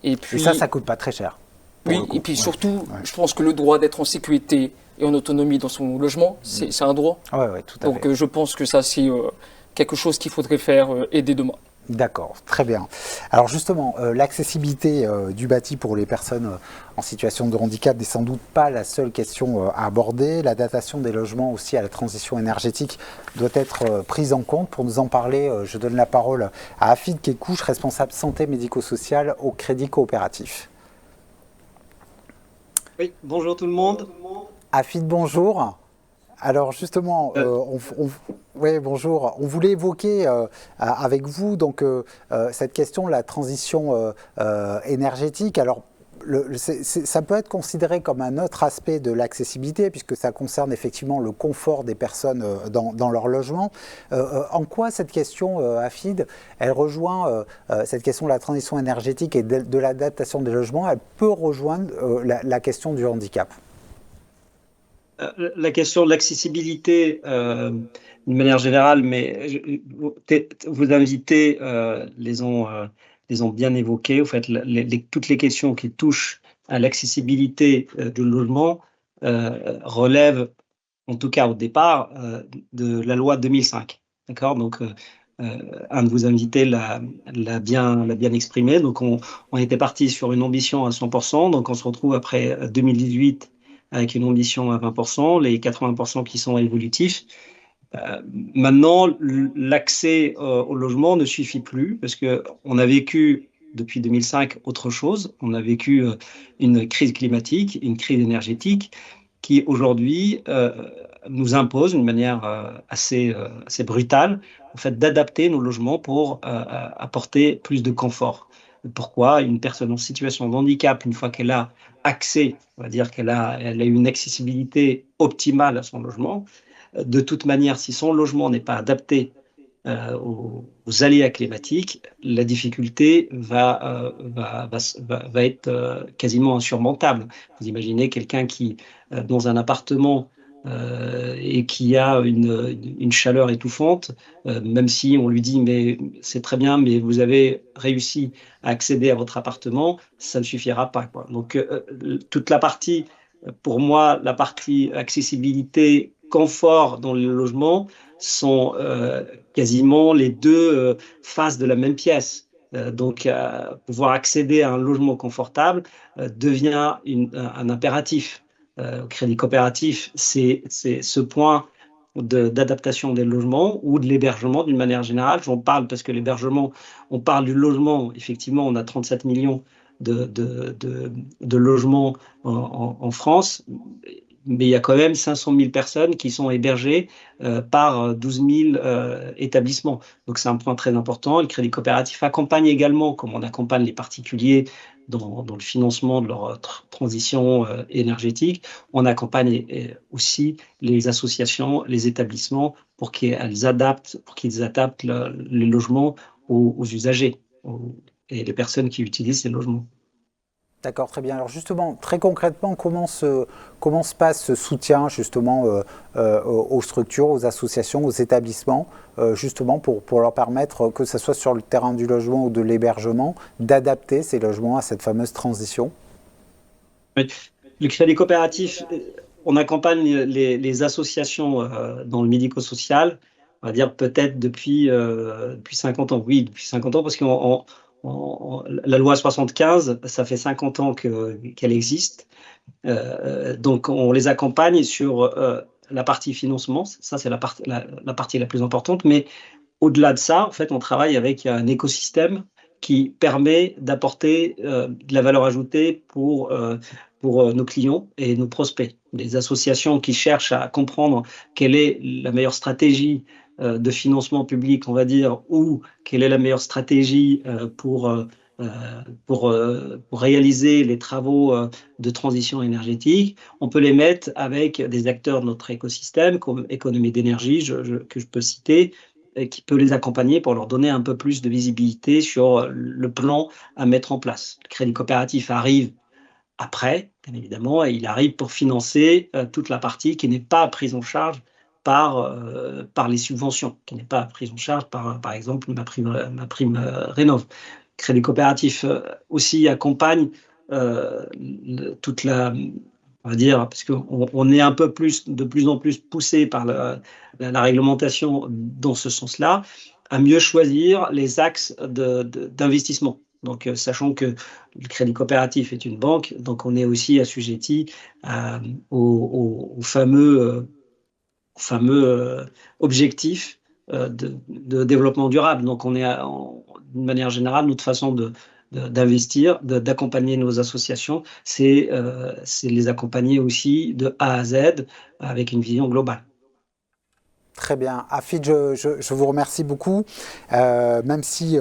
Et puis ça coûte pas très cher. Oui, et puis surtout, je pense que le droit d'être en sécurité et en autonomie dans son logement, c'est un droit. Oui, tout à fait. Donc je pense que ça, c'est quelque chose qu'il faudrait faire et dès demain. D'accord, très bien. Alors justement, l'accessibilité du bâti pour les personnes en situation de handicap n'est sans doute pas la seule question à aborder. La datation des logements aussi à la transition énergétique doit être prise en compte. Pour nous en parler, je donne la parole à Afid Kekouche, responsable santé médico-sociale au Crédit Coopératif. Oui, bonjour tout le monde. Afid, bonjour. Alors justement, bonjour. On voulait évoquer avec vous donc cette question de la transition énergétique. Alors ça peut être considéré comme un autre aspect de l'accessibilité, puisque ça concerne effectivement le confort des personnes dans leur logement. En quoi cette question, Hafid, elle rejoint cette question de la transition énergétique et de l'adaptation des logements, elle peut rejoindre la question du handicap? La question de l'accessibilité, d'une manière générale, mais vos invités les ont bien évoquées. En fait, toutes les questions qui touchent à l'accessibilité du logement relèvent, en tout cas au départ, de la loi 2005. D'accord? Donc, un de vos invités l'a bien exprimé. Donc, on était parti sur une ambition à 100%. Donc, on se retrouve après 2018 avec une ambition à 20%, les 80% qui sont évolutifs. Maintenant, l'accès au logement ne suffit plus parce qu'on a vécu depuis 2005 autre chose. On a vécu une crise climatique, une crise énergétique qui aujourd'hui nous impose d'une manière assez brutale en fait, d'adapter nos logements pour apporter plus de confort. Pourquoi une personne en situation de handicap, une fois qu'elle a accès, on va dire qu'elle a une accessibilité optimale à son logement, de toute manière, si son logement n'est pas adapté aux aléas climatiques, la difficulté va être quasiment insurmontable. Vous imaginez quelqu'un qui, dans un appartement et qui a une chaleur étouffante, même si on lui dit mais c'est très bien, mais vous avez réussi à accéder à votre appartement, ça ne suffira pas, quoi. Donc toute la partie, pour moi, la partie accessibilité, confort dans le logement sont quasiment les deux faces de la même pièce. Donc pouvoir accéder à un logement confortable devient un impératif. Au Crédit Coopératif, c'est ce point d'adaptation des logements ou de l'hébergement d'une manière générale. J'en parle parce que l'hébergement, on parle du logement, effectivement, on a 37 millions de logements en France, mais il y a quand même 500 000 personnes qui sont hébergées par 12 000 établissements. Donc c'est un point très important. Le Crédit Coopératif accompagne également, comme on accompagne les particuliers dans le financement de leur transition énergétique, on accompagne aussi les associations, les établissements pour qu'ils adaptent les logements aux usagers et les personnes qui utilisent ces logements. D'accord, très bien. Alors justement, très concrètement, comment se passe ce soutien justement aux structures, aux associations, aux établissements, justement pour leur permettre, que ce soit sur le terrain du logement ou de l'hébergement, d'adapter ces logements à cette fameuse transition? Oui. Le Crédit Coopératif, on accompagne les associations dans le médico-social, on va dire peut-être depuis 50 ans. Oui, depuis 50 ans, parce que la loi 75, ça fait 50 ans qu'elle existe. Donc, on les accompagne sur la partie financement. Ça, c'est la partie la plus importante. Mais au-delà de ça, en fait, on travaille avec un écosystème qui permet d'apporter de la valeur ajoutée pour nos clients et nos prospects. Des associations qui cherchent à comprendre quelle est la meilleure stratégie de financement public, on va dire, ou quelle est la meilleure stratégie pour réaliser les travaux de transition énergétique. On peut les mettre avec des acteurs de notre écosystème, comme Économie d'énergie, que je peux citer, qui peut les accompagner pour leur donner un peu plus de visibilité sur le plan à mettre en place. Le Crédit Coopératif arrive après, bien évidemment, et il arrive pour financer toute la partie qui n'est pas prise en charge par les subventions, qui n'est pas prise en charge par exemple, ma prime Rénov'. Crédit Coopératif aussi accompagne toute la, on va dire, parce qu'on est un peu de plus en plus poussé par la réglementation dans ce sens-là, à mieux choisir les axes d'investissement. Donc, sachant que le Crédit Coopératif est une banque, donc on est aussi assujetti aux fameux objectifs de développement durable. Donc, on est, d'une manière générale, notre façon d'investir, d'accompagner nos associations, c'est les accompagner aussi de A à Z avec une vision globale. Très bien. Afid, je vous remercie beaucoup. Même si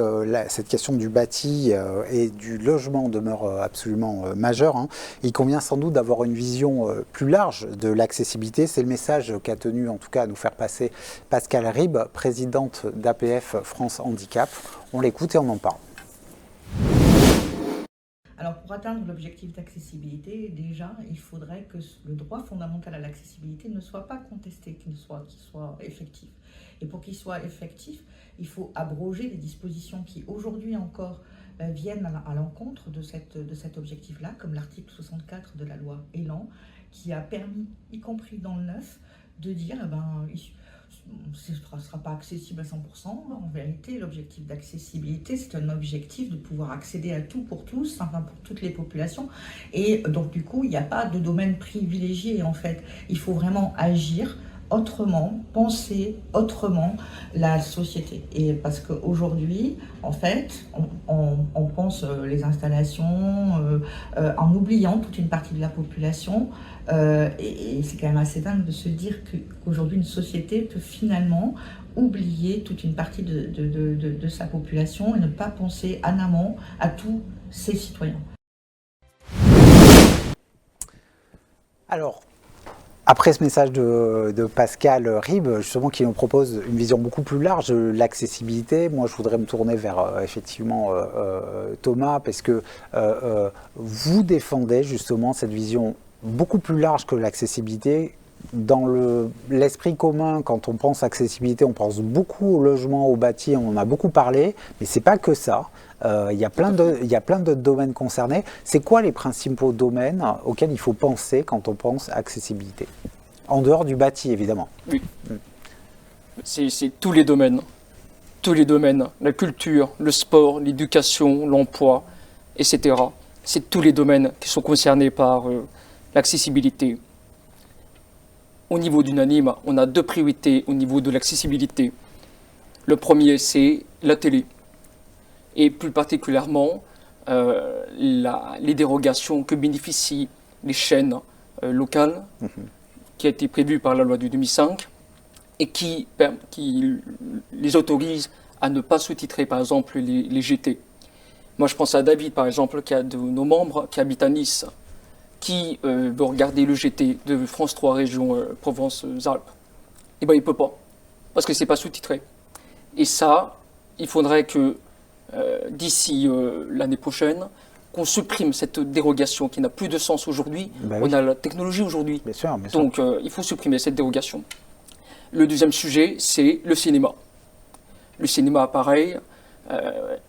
cette question du bâti et du logement demeure absolument majeure, hein, il convient sans doute d'avoir une vision plus large de l'accessibilité. C'est le message qu'a tenu en tout cas à nous faire passer Pascale Ribes, présidente d'APF France Handicap. On l'écoute et on en parle. Alors pour atteindre l'objectif d'accessibilité, déjà, il faudrait que le droit fondamental à l'accessibilité ne soit pas contesté, qu'il soit effectif. Et pour qu'il soit effectif, il faut abroger des dispositions qui aujourd'hui encore viennent à l'encontre de cet objectif-là, comme l'article 64 de la loi Elan, qui a permis, y compris dans le neuf, de dire ce ne sera pas accessible à 100%. En vérité, l'objectif d'accessibilité, c'est un objectif de pouvoir accéder à tout pour tous, enfin pour toutes les populations. Et donc, du coup, il n'y a pas de domaine privilégié, en fait. Il faut vraiment agir autrement, penser autrement la société. Et parce qu'aujourd'hui, en fait, on pense les installations en oubliant toute une partie de la population. Et c'est quand même assez dingue de se dire qu'aujourd'hui, une société peut finalement oublier toute une partie de sa population et ne pas penser en amont à tous ses citoyens. Alors, après ce message de Pascale Ribes, justement, qui nous propose une vision beaucoup plus large de l'accessibilité, moi je voudrais me tourner vers effectivement Thomas, parce que vous défendez justement cette vision beaucoup plus large que l'accessibilité. Dans l'esprit commun, quand on pense accessibilité, on pense beaucoup au logement, au bâti, on en a beaucoup parlé, mais c'est pas que ça. Il y a plein de domaines concernés. C'est quoi les principaux domaines auxquels il faut penser quand on pense accessibilité? En dehors du bâti, évidemment. Oui. C'est tous les domaines. Tous les domaines. La culture, le sport, l'éducation, l'emploi, etc. C'est tous les domaines qui sont concernés par l'accessibilité. Au niveau d'Unanime, on a deux priorités au niveau de l'accessibilité. Le premier, c'est la télé. Et plus particulièrement, les dérogations que bénéficient les chaînes locales, qui a été prévue par la loi de 2005, et qui les autorise à ne pas sous-titrer, par exemple, les GT. Moi, je pense à David, par exemple, qui a de nos membres qui habitent à Nice, qui veut regarder le GT de France 3 Région Provence-Alpes. Eh bien, il ne peut pas, parce que ce n'est pas sous-titré. Et ça, il faudrait que d'ici l'année prochaine, qu'on supprime cette dérogation qui n'a plus de sens aujourd'hui. Ben oui. On a la technologie aujourd'hui. Bien sûr. Donc, il faut supprimer cette dérogation. Le deuxième sujet, c'est le cinéma. Le cinéma, pareil.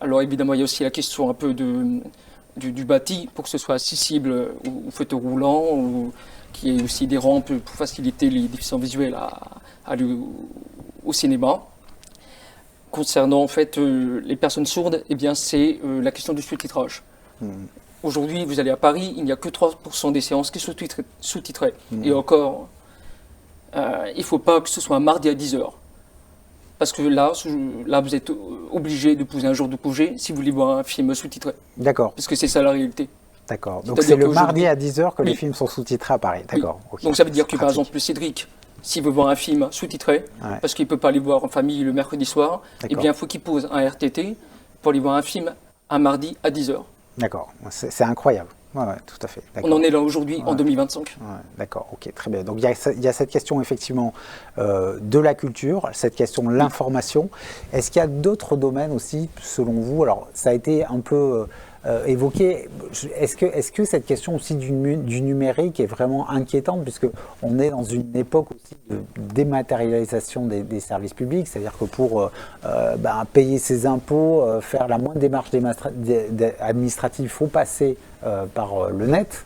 Alors, évidemment, il y a aussi la question un peu du bâti pour que ce soit accessible aux fauteuils roulants, qu'il y ait aussi des rampes pour faciliter les déficients visuels à aller au cinéma. Concernant en fait les personnes sourdes, eh bien c'est la question du sous-titrage. Aujourd'hui, vous allez à Paris, il n'y a que 3% des séances qui sont sous-titrées. Et encore, il ne faut pas que ce soit un mardi à 10h. Parce que là, vous êtes obligé de poser un jour de congé si vous voulez voir un film sous-titré. D'accord. Parce que c'est ça la réalité. D'accord. Donc c'est le mardi à 10h que les films sont sous-titrés à Paris. D'accord. Oui. Okay. Donc ça veut dire que par exemple Cédric, s'il veut voir un film sous-titré, parce qu'il ne peut pas aller voir en famille le mercredi soir, eh bien il faut qu'il pose un RTT pour aller voir un film un mardi à 10h. D'accord. C'est incroyable. Ouais, tout à fait. On en est là aujourd'hui, en 2025. Ouais, d'accord, ok, très bien. Donc il y a cette question effectivement de la culture, cette question de l'information. Est-ce qu'il y a d'autres domaines aussi, selon vous? Alors ça a été un peu évoqué. Est-ce que cette question aussi du numérique est vraiment inquiétante, puisque on est dans une époque aussi de dématérialisation des services publics, c'est-à-dire que pour payer ses impôts, faire la moindre démarche administrative, il faut passer par le net.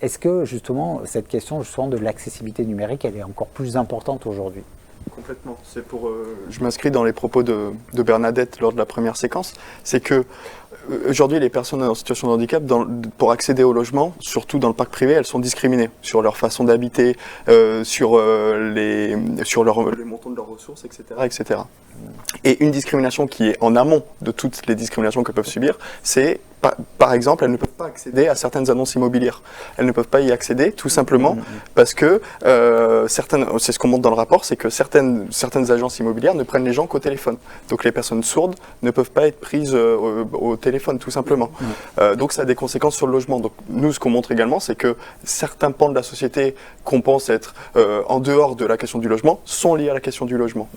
Est-ce que justement cette question justement de l'accessibilité numérique, elle est encore plus importante aujourd'hui? Complètement. C'est je m'inscris dans les propos de Bernadette lors de la première séquence. C'est que aujourd'hui, les personnes en situation de handicap, pour accéder au logement, surtout dans le parc privé, elles sont discriminées sur leur façon d'habiter, sur les montants de leurs ressources, etc., etc. Et une discrimination qui est en amont de toutes les discriminations qu'elles peuvent subir, c'est par exemple, elles ne peuvent pas accéder à certaines annonces immobilières. Elles ne peuvent pas y accéder tout simplement parce que c'est ce qu'on montre dans le rapport, c'est que certaines agences immobilières ne prennent les gens qu'au téléphone. Donc les personnes sourdes ne peuvent pas être prises au téléphone tout simplement. Donc ça a des conséquences sur le logement. Donc nous, ce qu'on montre également, c'est que certains pans de la société qu'on pense être en dehors de la question du logement sont liés à la question du logement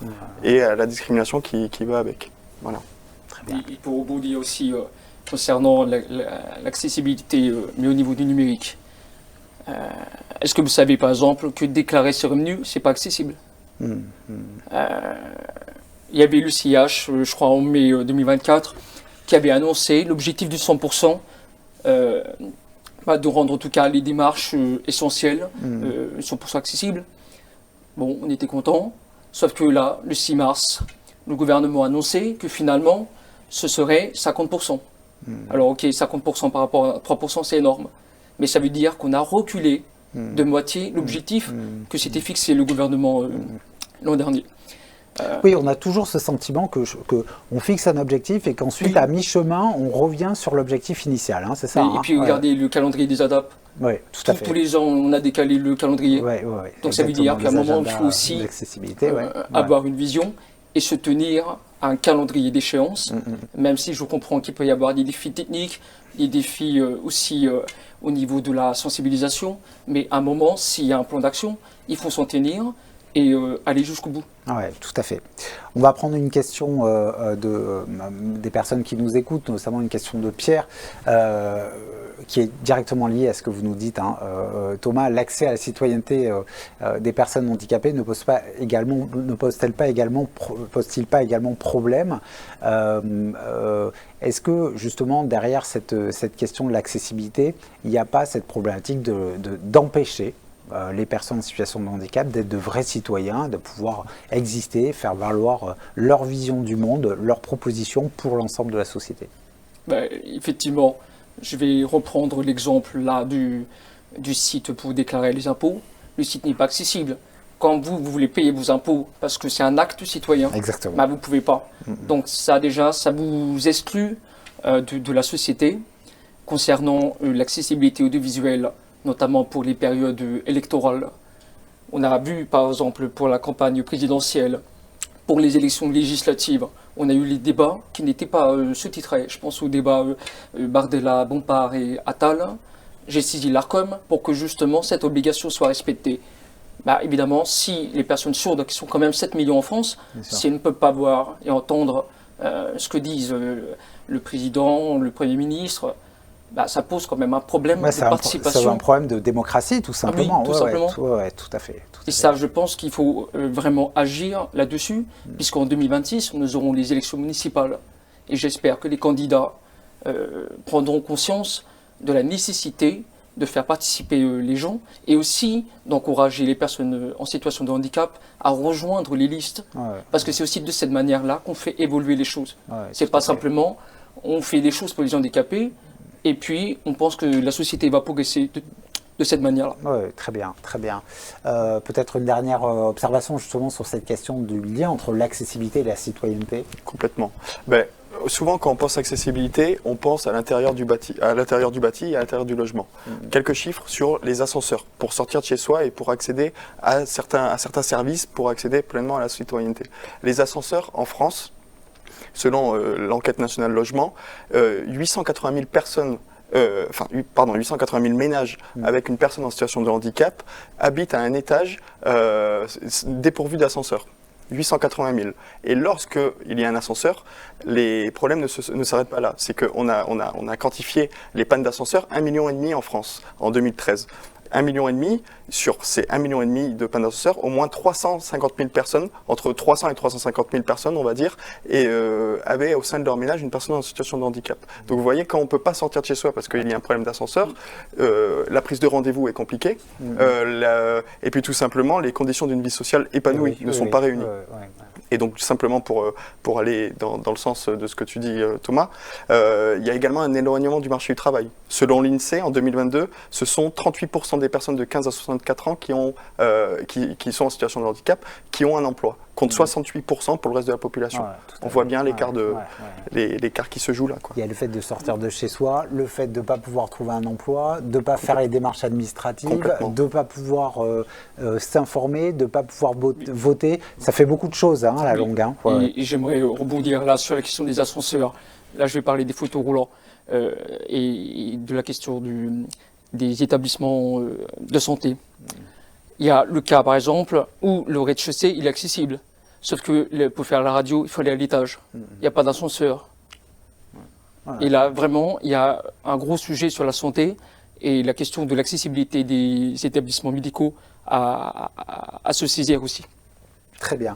et à la discrimination qui va avec. Voilà. Et pour rebondir aussi concernant l'accessibilité, mais au niveau du numérique, est-ce que vous savez par exemple que déclarer ses revenus, c'est pas accessible? Il y avait le CIH, je crois en mai 2024, qui avait annoncé l'objectif du 100%, de rendre en tout cas les démarches essentielles 100% accessibles. Bon, on était contents, sauf que là, le 6 mars, le gouvernement a annoncé que finalement, ce serait 50%. Alors ok, 50% par rapport à 3%, c'est énorme. Mais ça veut dire qu'on a reculé de moitié l'objectif que s'était fixé le gouvernement l'an dernier. Oui, on a toujours ce sentiment qu'on fixe un objectif et qu'ensuite, à mi-chemin, on revient sur l'objectif initial. Hein, c'est ça. Et puis, regardez le calendrier des ADAP. Oui, tout à fait. Tous les ans, on a décalé le calendrier. Donc, ça veut dire qu'à un moment, il faut aussi avoir une vision et se tenir à un calendrier d'échéance, même si je comprends qu'il peut y avoir des défis techniques, des défis aussi au niveau de la sensibilisation. Mais à un moment, s'il y a un plan d'action, il faut s'en tenir et aller jusqu'au bout. Oui, tout à fait. On va prendre une question des personnes qui nous écoutent, notamment une question de Pierre, qui est directement liée à ce que vous nous dites, hein. Thomas. L'accès à la citoyenneté des personnes handicapées ne pose-t-il pas également problème? Est-ce que justement derrière cette question de l'accessibilité, il n'y a pas cette problématique d'empêcher les personnes en situation de handicap d'être de vrais citoyens, de pouvoir exister, faire valoir leur vision du monde, leurs propositions pour l'ensemble de la société? Effectivement, je vais reprendre l'exemple là du site pour déclarer les impôts. Le site n'est pas accessible. Quand vous voulez payer vos impôts parce que c'est un acte citoyen, vous ne pouvez pas. Donc ça déjà, ça vous exclut de la société. Concernant l'accessibilité audiovisuelle, notamment pour les périodes électorales. On a vu, par exemple, pour la campagne présidentielle, pour les élections législatives, on a eu les débats qui n'étaient pas sous-titrés. Je pense au débat Bardella, Bompard et Attal. J'ai saisi l'ARCOM pour que justement cette obligation soit respectée. Évidemment, si les personnes sourdes, qui sont quand même 7 millions en France, si elles ne peuvent pas voir et entendre ce que disent le président, le Premier ministre, ça pose quand même un problème de participation. C'est un problème de démocratie, tout simplement. Oui, tout simplement. Tout à fait. Et ça, je pense qu'il faut vraiment agir là-dessus, puisqu'en 2026, nous aurons les élections municipales. Et j'espère que les candidats prendront conscience de la nécessité de faire participer les gens et aussi d'encourager les personnes en situation de handicap à rejoindre les listes. Parce que c'est aussi de cette manière-là qu'on fait évoluer les choses. C'est pas simplement on fait des choses pour les handicapés, et puis, on pense que la société va progresser de cette manière-là. Oui, très bien, très bien. Peut-être une dernière observation justement sur cette question du lien entre l'accessibilité et la citoyenneté. Complètement. Souvent, quand on pense accessibilité, on pense à l'intérieur du bâti, et à l'intérieur du logement. Quelques chiffres sur les ascenseurs pour sortir de chez soi et pour accéder à certains services, pour accéder pleinement à la citoyenneté. Les ascenseurs en France, selon l'enquête nationale logement, 880 000 personnes, 880 000 ménages avec une personne en situation de handicap habitent à un étage dépourvu d'ascenseur. 880 000. Et lorsqu'il y a un ascenseur, les problèmes ne s'arrêtent pas là. C'est qu'on a quantifié les pannes d'ascenseur 1,5 million en France en 2013. 1,5 million, sur ces 1,5 million de pannes d'ascenseur, au moins 350 000 personnes, entre 300 et 350 000 personnes, on va dire, avaient au sein de leur ménage une personne en situation de handicap. Donc vous voyez, quand on ne peut pas sortir de chez soi parce qu'il y a un problème d'ascenseur, la prise de rendez-vous est compliquée, et puis tout simplement, les conditions d'une vie sociale épanouie ne sont pas réunies. Et donc simplement pour aller dans le sens de ce que tu dis, Thomas, il y a également un éloignement du marché du travail. Selon l'INSEE, en 2022, ce sont 38% des personnes de 15 à 64 ans qui sont en situation de handicap, qui ont un emploi. contre 68% pour le reste de la population. On voit bien l'écart l'écart qui se joue là, quoi. Il y a le fait de sortir de chez soi, le fait de ne pas pouvoir trouver un emploi, de ne pas faire les démarches administratives, de ne pas pouvoir s'informer, de ne pas pouvoir voter. Ça fait beaucoup de choses à la longue. Hein. Et j'aimerais rebondir là sur la question des ascenseurs. Là, je vais parler des fauteuils roulants et de la question des établissements de santé. Il y a le cas, par exemple, où le rez-de-chaussée il est accessible. Sauf que pour faire la radio, il faut aller à l'étage. Il n'y a pas d'ascenseur. Et là, vraiment, il y a un gros sujet sur la santé et la question de l'accessibilité des établissements médicaux à se saisir aussi. Très bien.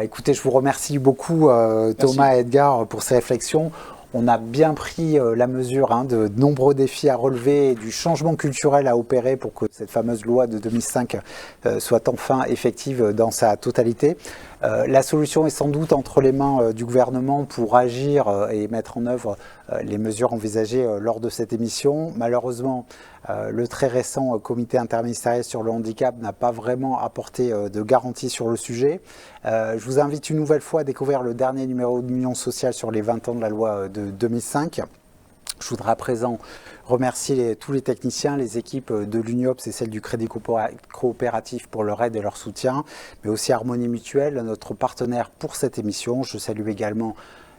Écoutez, je vous remercie beaucoup, Thomas et Edgar, pour ces réflexions. On a bien pris la mesure de nombreux défis à relever et du changement culturel à opérer pour que cette fameuse loi de 2005 soit enfin effective dans sa totalité. La solution est sans doute entre les mains du gouvernement pour agir et mettre en œuvre les mesures envisagées lors de cette émission. Malheureusement, le très récent comité interministériel sur le handicap n'a pas vraiment apporté de garanties sur le sujet. Je vous invite une nouvelle fois à découvrir le dernier numéro de l'Union sociale sur les 20 ans de la loi de 2005. Je voudrais à présent remercier tous les techniciens, les équipes de l'UNIOPS et celles du Crédit Coopératif pour leur aide et leur soutien, mais aussi Harmonie Mutuelle, notre partenaire pour cette émission. Je salue également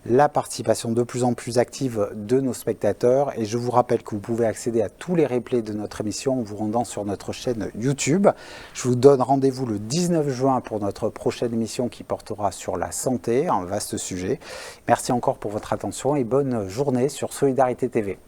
la participation de plus en plus active de nos spectateurs et je vous rappelle que vous pouvez accéder à tous les replays de notre émission en vous rendant sur notre chaîne YouTube. Je vous donne rendez-vous le 19 juin pour notre prochaine émission qui portera sur la santé, un vaste sujet. Merci encore pour votre attention et bonne journée sur Solidarité TV.